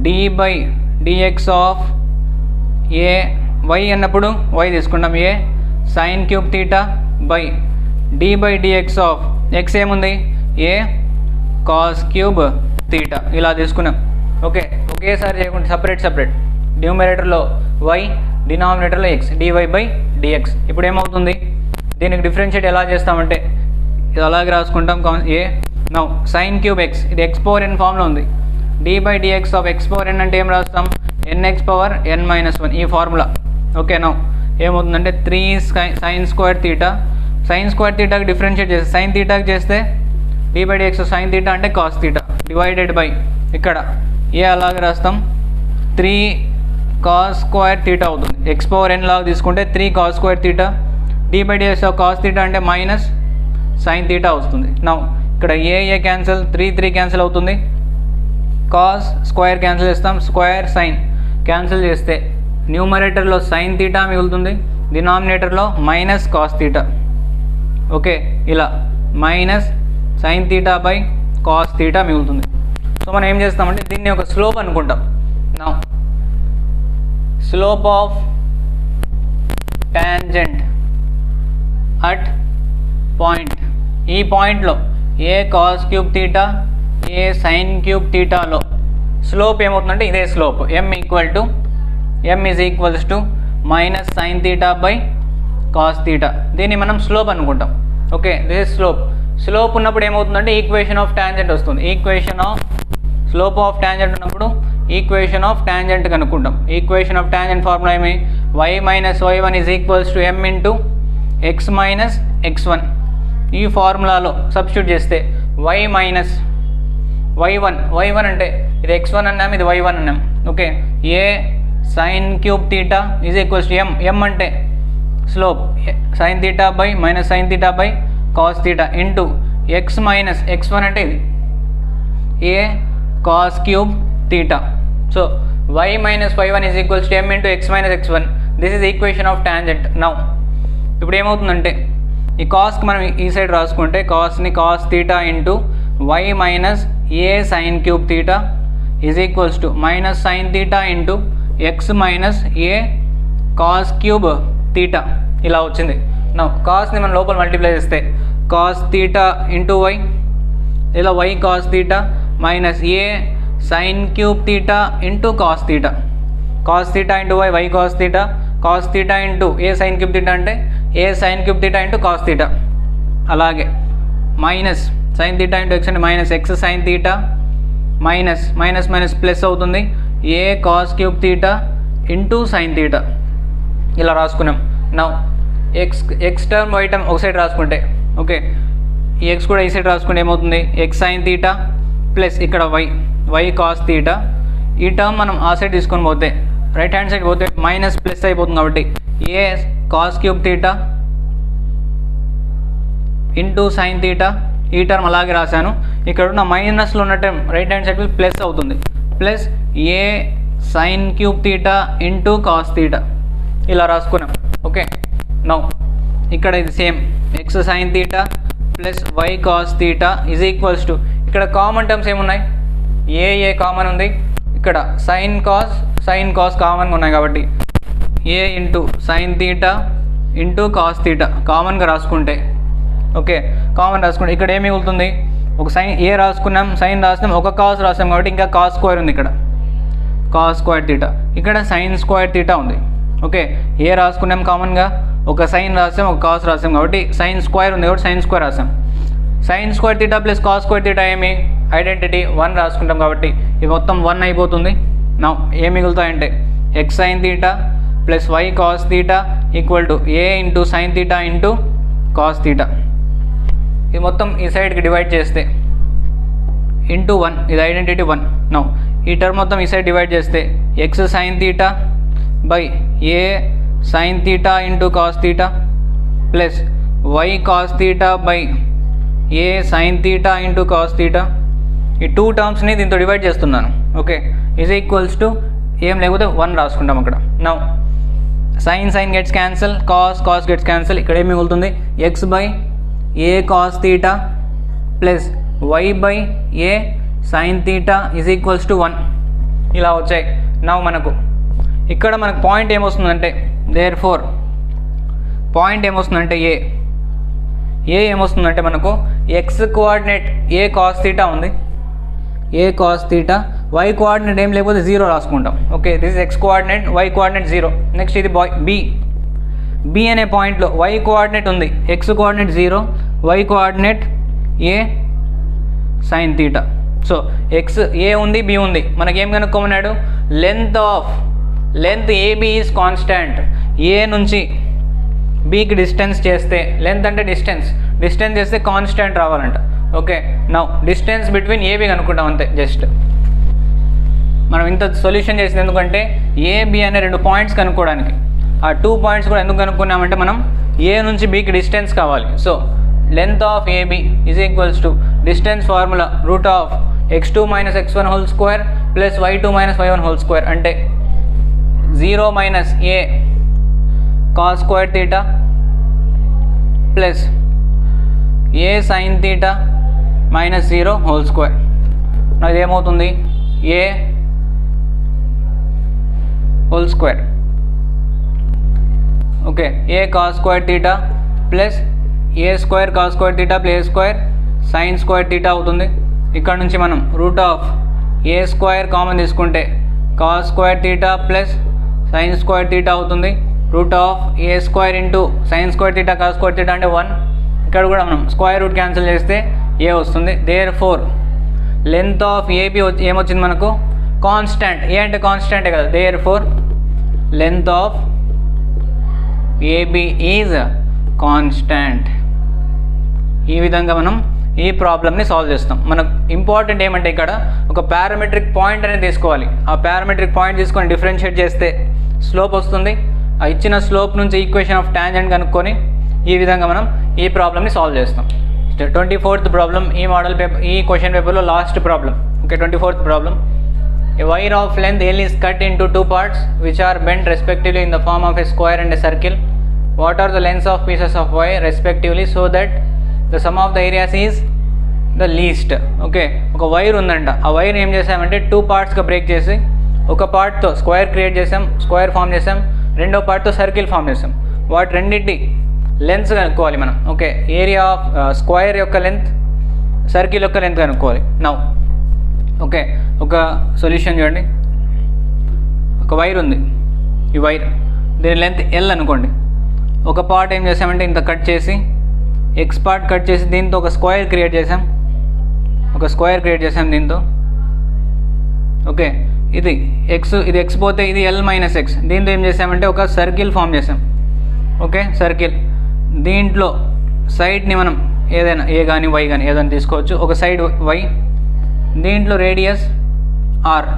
d/dx ఆఫ్ a y అన్నప్పుడు y తీసుకుంటాం, a sin cube theta by d/dx of x ఏముంది a cos క్యూబ్ థీటా ఇలా తీసుకున్నాం. ఓకే, ఒకేసారి చేయకుండా సపరేట్ న్యూమరేటర్లో y, డినామినేటర్లో x, dy/dx. ఇప్పుడు ఏమవుతుంది, దీనికి డిఫరెన్షియేట్ ఎలా చేస్తామంటే ఇది అలాగే రాసుకుంటాం a. Now sine cube x, ఇది x పవర్ n ఫామ్లో ఉంది. d/dx of x power n అంటే ఏం రాస్తాం, nx పవర్ n-1 ఈ ఫార్ములా. ఓకే, నౌ ఏమవుతుందంటే 3 sin స్క్వేర్ థీటాకి డిఫరెన్షియేట్ చేస్తే సైన్ థీటాకి చేస్తే d/dx సైన్ థీటా అంటే కాస్ థీటా డివైడెడ్ బై ఇక్కడ ఏ అలాగే రాస్తాం 3 cos స్క్వేర్ థీటా అవుతుంది. x పవర్ n లాగా తీసుకుంటే 3 cos square theta, d/dx of cos theta అంటే మైనస్ సైన్ థీటా వస్తుంది. నౌ ఇక్కడ ఏ క్యాన్సిల్, 3 క్యాన్సిల్ అవుతుంది, కాస్ స్క్వేర్ క్యాన్సిల్ చేస్తాం, స్క్వేర్ సైన్ క్యాన్సిల్ చేస్తే న్యూమరేటర్లో సైన్ థీటా మిగులుతుంది, డినామినేటర్లో మైనస్ కాస్ థీటా. ఓకే, ఇలా minus sine theta by cos theta మిగులుతుంది. సో మనం ఏం చేస్తామంటే దీన్ని ఒక స్లోప్ అనుకుంటాం. Now slope of tangent at point, ఈ పాయింట్లో a cos cube theta a sin cube థీటాలో స్లోప్ ఏమవుతుందంటే ఇదే slope m is equals to minus sine theta by cos theta. దీన్ని మనం స్లోప్ అనుకుంటాం. ఓకే, దిస్ ఇస్ స్లోప్ ఉన్నప్పుడు ఏమవుతుందంటే ఈక్వేషన్ ఆఫ్ టాంజెంట్ వస్తుంది. Equation of slope of tangent ఉన్నప్పుడు ఈక్వేషన్ ఆఫ్ టాంజెంట్ కనుక్కుంటాం. ఈక్వేషన్ ఆఫ్ టాంజెంట్ ఫార్ములా ఏమి, y minus y1 is equals to m into x minus x1. ఈ ఫార్ములాలో substitute చేస్తే y minus y1 అంటే ఇది x1 అన్నాం, ఇది y1 అన్నాం. Okay, a sin cube theta is equals to m అంటే slope sin theta by minus sin theta by cos theta into x minus x1 అంటే ఇది a cos cube theta. So y minus y1 is equals to m into x minus x1. This is equation of tangent. Now ఇప్పుడు ఏమవుతుందంటే ఈ కాస్కి మనం ఈ side రాసుకుంటే కాస్ని cos theta into y minus a sin cube theta is equals to minus sine theta into x minus a cos cube theta ఇలా వచ్చింది. నా కాస్ని మనం లోపల మల్టిప్లై చేస్తే కాస్ థీటా ఇంటూ y, ఇలా y cos theta minus a sin cube theta into cos theta into y cos theta cos theta into a sine cube theta అంటే a sine cube theta into cos theta. అలాగే minus sine theta into x అంటే minus x sine theta minus minus minus plus అవుతుంది a cos cube theta into sine theta. ఇలా రాసుకున్నాం. Now x term y term ఒక సైడ్ రాసుకుంటే okay, ఈ x కూడా ఈ సైడ్ రాసుకుంటే ఏమవుతుంది ఎక్స్ సైన్ థీటా ప్లస్ ఇక్కడ వై కాస్ థీటా. ఈ టర్మ్ మనం ఆ సైడ్ తీసుకొని పోతే రైట్ హ్యాండ్ సైడ్ పోతే మైనస్ ప్లస్ అయిపోతుంది కాబట్టి a cos cube theta into sine theta. ఈ టర్మ్ అలాగే రాశాను. ఇక్కడ ఉన్న మైనస్లో ఉన్న term right hand side plus అవుతుంది plus a sine cube theta into cos theta. ఇలా రాసుకున్నాం. ఓకే, నౌ ఇక్కడ ఇది same x sine theta plus y cos theta is equals to ఇక్కడ కామన్ టర్మ్స్ ఏమున్నాయి ఏ కామన్ ఉంది, ఇక్కడ సైన్ కాస్ కామన్గా ఉన్నాయి కాబట్టి a into sine theta into cos theta కామన్గా రాసుకుంటే ఓకే, కామన్ రాసుకుంటే ఇక్కడ ఏమి మిగులుతుంది ఒక సైన్ ఏ రాసుకున్నాం సైన్ రాసినాం ఒక కాస్ రాసాం కాబట్టి ఇంకా కాస్ స్క్వేర్ ఉంది ఇక్కడ కాస్ స్క్వేర్ థీటా, ఇక్కడ సైన్ స్క్వేర్ థీటా ఉంది. ఓకే, ఏ రాసుకున్నాం కామన్గా ఒక సైన్ రాసాం ఒక కాస్ రాసాం కాబట్టి సైన్ స్క్వేర్ ఉంది కాబట్టి సైన్ స్క్వేర్ రాసాం. Sine square theta plus cos square theta ఏమి ఐడెంటిటీ 1 రాసుకుంటాం కాబట్టి ఇది మొత్తం 1 అయిపోతుంది. నా ఏం మిగులుతాయంటే x sine theta plus y cos theta equal to a into sine theta into cos theta. ఇది మొత్తం ఈ సైడ్కి డివైడ్ చేస్తే ఇంటూ 1 ఇది ఐడెంటిటీ 1. నౌ ఈ టర్మ్ మొత్తం ఈ సైడ్ డివైడ్ చేస్తే x sine theta by a sine theta into cos theta plus y cos theta by a sine theta into cos theta. ఈ 2 టర్మ్స్ని దీంతో డివైడ్ చేస్తున్నాను. ఓకే, ఈజ్ ఈక్వల్స్ టు ఏం లేకపోతే 1 రాసుకుంటాం అక్కడ. Now sine gets cancel, cos gets cancel. ఇక్కడ ఏమి మిగులుతుంది x by a cos theta plus y by a sine theta is equals to 1. ఇలా వచ్చాయి. నౌ మనకు ఇక్కడ మనకు పాయింట్ ఏమొస్తుందంటే దేర్ ఫోర్ పాయింట్ ఏమొస్తుందంటే ఏ ఏమొస్తుందంటే మనకు x coordinate a cos theta ఉంది, a cos theta, y coordinate ఏం లేకపోతే 0 రాసుకుంటాం. Okay, this is x coordinate, y coordinate 0. Next ఇది బి అనే పాయింట్లో వై కోఆర్డినేట్ ఉంది, x coordinate 0, y coordinate a sine theta. So x A ఉంది B ఉంది, మనకేం కనుక్కోమన్నాడు length AB is constant. A నుంచి బీకి డిస్టెన్స్ చేస్తే లెంత్ అంటే డిస్టెన్స్ చేస్తే కాన్స్టాంట్ రావాలంట. Okay, now distance between AB కనుక్కుంటాం అంతే. జస్ట్ మనం ఇంత సొల్యూషన్ చేసింది ఎందుకంటే ఏబి అనే 2 పాయింట్స్ కనుక్కోవడానికి. ఆ 2 పాయింట్స్ కూడా ఎందుకు కనుక్కున్నామంటే మనం ఏ నుంచి బీకి డిస్టెన్స్ కావాలి. So length of AB is equals to distance formula root of x2 minus x1 whole square plus y2 minus y1 whole square అంటే 0 minus a cos square theta plus a sine theta minus 0 whole square. నాకు ఏమవుతుంది a whole square. Okay, a cos square theta plus a square cos square theta plus a square sine square theta అవుతుంది. ఇక్కడ నుంచి మనం root of a square common తీసుకుంటే cos square theta plus sine square theta అవుతుంది. Root of a square into sine square theta cos square theta అంటే 1. ఇక్కడ కూడా మనం స్క్వేర్ రూట్ క్యాన్సిల్ చేస్తే ఏ వస్తుంది. Therefore length of AB ఏమొచ్చింది మనకు కాన్స్టాంట్. ఏ అంటే కాన్స్టాంటే కదా, therefore length of AB is constant. ఈ విధంగా మనం ఈ ప్రాబ్లమ్ని సాల్వ్ చేస్తాం. మనకు ఇంపార్టెంట్ ఏమంటే ఇక్కడ ఒక పారామెట్రిక్ పాయింట్ అనేది తీసుకోవాలి. ఆ పారామెట్రిక్ పాయింట్ తీసుకొని డిఫరెన్షియేట్ చేస్తే స్లోప్ వస్తుంది. ఆ ఇచ్చిన స్లోప్ నుంచి ఈక్వేషన్ ఆఫ్ టాంజెంట్ కనుక్కొని ఈ విధంగా మనం ఈ ప్రాబ్లమ్ని సాల్వ్ చేస్తాం. 24th ప్రాబ్లం ఈ మోడల్ పేపర్ ఈ క్వశ్చన్ పేపర్లో last problem. Okay, 24th problem. A wire of length L is cut into 2 parts which are bent respectively in the form of a square and a circle. What are the lengths of pieces of wire respectively so that the sum of the areas is the least. Okay, ఒక wire ఉందంట. ఆ wire ఏం చేసామంటే 2 పార్ట్స్గా break చేసి ఒక పార్ట్తో square create చేసాం, square form చేసాం, రెండో పార్ట్తో సర్కిల్ ఫామ్ చేసాం. వాటి రెండింటి లెంత్స్ కనుక్కోవాలి మనం. ఓకే, ఏరియా ఆఫ్ స్క్వేర్ యొక్క లెంత్, సర్కిల్ యొక్క లెంత్ కనుక్కోవాలి. నౌ ఓకే, ఒక సొల్యూషన్ చూడండి. ఒక వైర్ ఉంది. ఈ వైర్ దీని లెంత్ ఎల్ అనుకోండి. ఒక పార్ట్ ఏం చేసామంటే ఇంత కట్ చేసి ఎక్స్ పార్ట్ కట్ చేసి దీంతో ఒక స్క్వేర్ క్రియేట్ చేసాం, దీంతో. ఓకే, ఇది ఎక్స్ పోతే ఇది ఎల్ మైనస్ ఎక్స్. దీంతో ఏం చేసామంటే ఒక సర్కిల్ ఫామ్ చేసాం. Okay, circle. దీంట్లో సైడ్ని మనం ఏదైనా ఏ కానీ వై కానీ ఏదైనా తీసుకోవచ్చు. ఒక సైడ్ వై, దీంట్లో రేడియస్ ఆర్.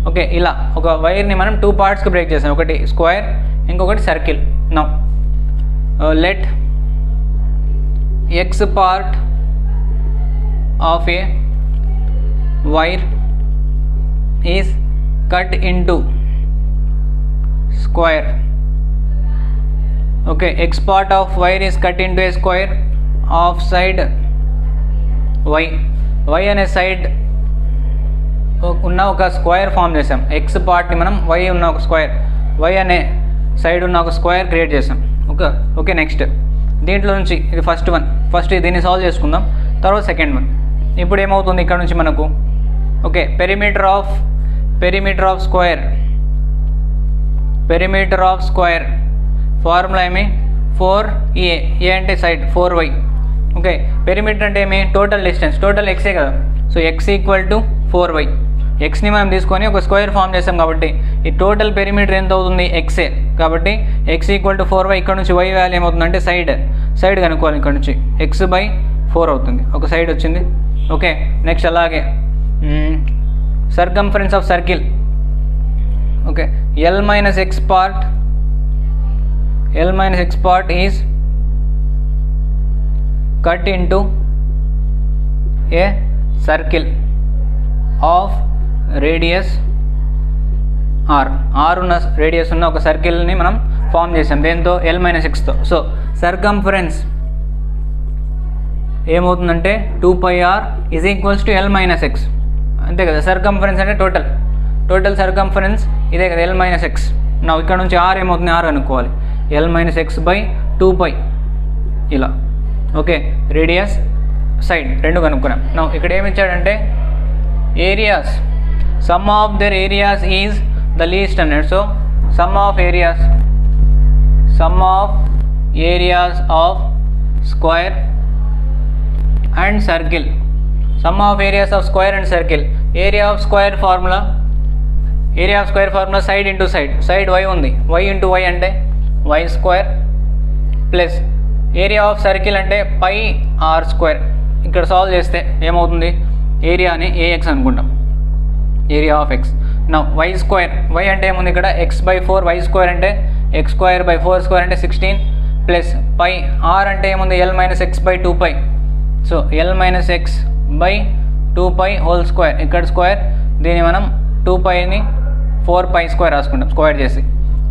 ఓకే, ఇలా ఒక వైర్ని మనం 2 పార్ట్స్కి బ్రేక్ చేసాం. ఒకటి స్క్వేర్, ఇంకొకటి circle. Now let x part of a wire is cut into square. Okay, x part of wire is cut into a square of side y అనే side ఉన్న ఒక square form చేసాం. ఎక్స్ పార్ట్ని మనం why అనే side ఉన్న ఒక square create చేసాం. ఓకే, నెక్స్ట్ దీంట్లో నుంచి ఇది ఫస్ట్ దీన్ని సాల్వ్ చేసుకుందాం, తర్వాత సెకండ్ వన్. ఇప్పుడు ఏమవుతుంది ఇక్కడ నుంచి మనకు, okay, perimeter of square formula ఏమి 4a, ఏ అంటే సైడ్ 4y. ఓకే, పెరిమీటర్ అంటే ఏమి టోటల్ డిస్టెన్స్, టోటల్ ఎక్సే కదా. So X equal to 4y. ఎక్స్ని మనం తీసుకొని ఒక స్క్వేర్ ఫామ్ చేస్తాం కాబట్టి ఈ టోటల్ పెరిమీటర్ ఎంత అవుతుంది, ఎక్సే. కాబట్టి ఎక్స్ ఈక్వల్ టు 4y. ఇక్కడ నుంచి y వాల్యూ ఏమవుతుందంటే సైడ్ కనుక్కోవాలి. ఇక్కడ నుంచి x/4 అవుతుంది, ఒక సైడ్ వచ్చింది. ఓకే, నెక్స్ట్ అలాగే circumference of circle. Okay, L minus x part is cut into a circle of radius r ఉన్న రేడియస్ ఉన్న ఒక సర్కిల్ని మనం ఫామ్ చేసాం దేంతో, L minus xతో. సో సర్కంఫరెన్స్ ఏమవుతుందంటే 2πr is equals to L minus x. అంతే కదా, సర్కంఫరెన్స్ అంటే టోటల్ సర్కంఫరెన్స్ ఇదే కదా, L minus x. నా ఇక్కడ నుంచి r ఏమవుతుంది, r అనుకోవాలి. L minus x/2π ఇలా. ఓకే, రేడియస్ సైడ్ రెండు కనుక్కున్నాం. నా ఇక్కడ ఏమి ఇచ్చాడంటే areas, sum of their areas is the least అన్నాడు. So sum of areas of square and circle. Sum of areas of square and circle. Area of square formula side into side y ఉంది, y into y అంటే y² plus area of circle అంటే πr². ఇక్కడ solve చేస్తే ఏమవుతుంది, ఏరియాని ax అనుకుంటాం, area of x. నా y² అంటే ఏముంది ఇక్కడ x/4, y² అంటే x²/4² అంటే 16 ప్లస్ r అంటే ఏముంది L minus x/2π. So L minus x/2π whole square. ఇక్కడ స్క్వేర్, దీన్ని మనం 2πని 4π² రాసుకుంటాం స్క్వేర్ చేసి.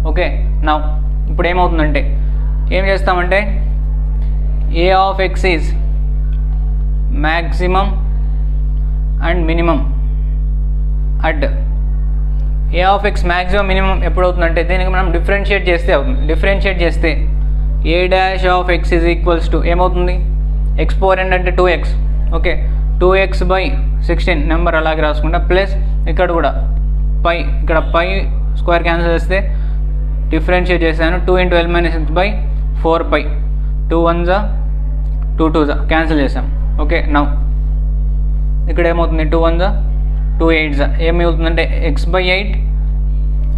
ఓకే, నా ఇప్పుడు ఏమవుతుందంటే ఏం చేస్తామంటే a of x is maximum and minimum at a of x maximum minimum ఎప్పుడు అవుతుందంటే దీనికి మనం డిఫరెన్షియేట్ చేస్తే అవుతుంది. డిఫరెన్షియేట్ చేస్తే a dash of x is equals to ఏమవుతుంది, x⁴n అంటే 2x. ఓకే, 2x/16 నెంబర్ అలాగే రాసుకుంటా. ప్లస్ ఇక్కడ కూడా ఇక్కడ స్క్వేర్ క్యాన్సిల్ చేస్తే డిఫరెన్షియేట్ చేశాను, 2 × L minus x/4π. 2 1s 2 2s cancel చేసాం. ఓకే, నౌ ఇక్కడ ఏమవుతుంది, 2 1s 2 8s ఏమవుతుందంటే x/8.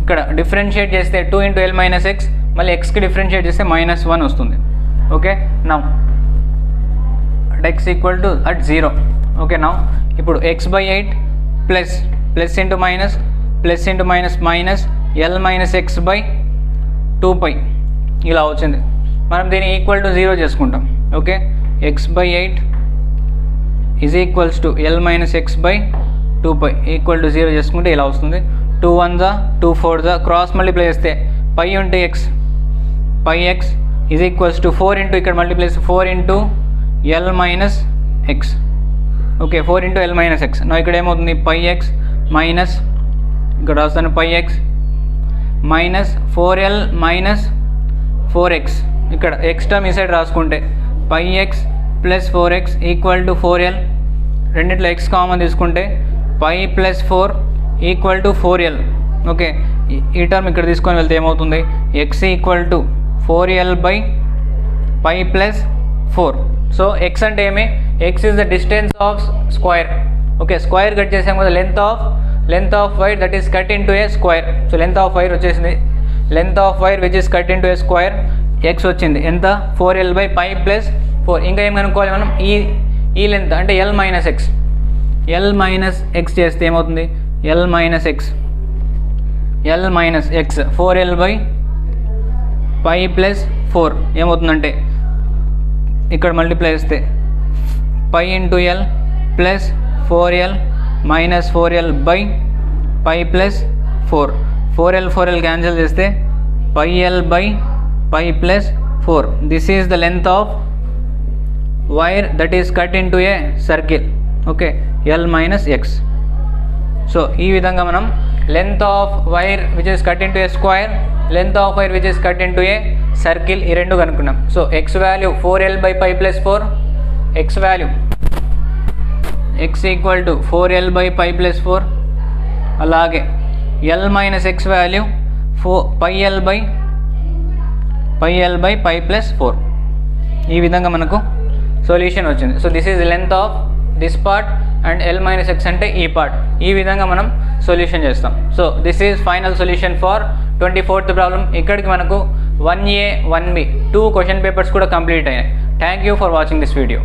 ఇక్కడ డిఫరెన్షియేట్ చేస్తే 2 × L minus x, మళ్ళీ xకి డిఫరెన్షియేట్ చేస్తే -1 వస్తుంది. Okay, now x equal to 0. Okay, now ఇప్పుడు x/8 plus into minus L minus x/2π ఇలా వచ్చింది. మనం దీన్ని ఈక్వల్ టు 0 చేసుకుంటాం. Okay, x/8 is equals to L minus x/2π equal to 0 చేసుకుంటే ఇలా వస్తుంది. 2 1s 2 4s క్రాస్ మల్టిప్లై చేస్తే π into x is equals to 4 into ఇక్కడ మల్టిప్లై చేస్తే 4 × L minus x. Okay, 4 × L minus x. నా ఇక్కడ ఏమవుతుంది, πx మైనస్ ఇక్కడ రాస్తాను πx minus 4L minus 4x. ఇక్కడ x టర్మ్ ఈ సైడ్ రాసుకుంటే πx plus 4x equal to 4L. రెండిట్లో x కామన్ తీసుకుంటే π + 4 ఈక్వల్ టు 4L. ఓకే, ఈ టర్మ్ ఇక్కడ తీసుకొని వెళ్తే ఏమవుతుంది, x equal to 4l/π plus 4. So x అంటే ఏమి, x is the distance of square. Okay, square cut చేసాం కదా, length of wire that is cut into a square. So length of wire వచ్చేసింది, length of wire which is cut into a square. X వచ్చింది ఎంత, 4l/π plus 4. ఇంకా ఏం కనుక్కోవాలి మనం, ఈ లెంత్ అంటే l మైనస్ ఎక్స్ చేస్తే ఏమవుతుంది, l minus X 4l/π plus 4 ఏమవుతుందంటే ఇక్కడ మల్టిప్లై చేస్తే π into l plus 4l minus 4l/π plus 4. 4l cancel చేస్తే πl/π plus 4. This is the length of wire that is cut into a circle. Okay, l minus x. So ఈ విధంగా మనం length of wire which is cut into a square, length of wire which is cut into a circle, ఈ రెండు కనుక్కున్నాం. So x value 4l/π plus 4, x value x equal to 4l/π plus 4. అలాగే l minus X value πl/π plus 4. ఈ విధంగా మనకు solution వచ్చింది. So this is length of this part and l minus X అంటే ఈ పార్ట్. ఈ విధంగా మనం సొల్యూషన్ చేస్తాం. So this is final solution for 24th problem. ఇక్కడికి మనకు 1A 1B 2 క్వశ్చన్ పేపర్స్ కూడా కంప్లీట్ అయ్యాయి. Thank you for watching this video.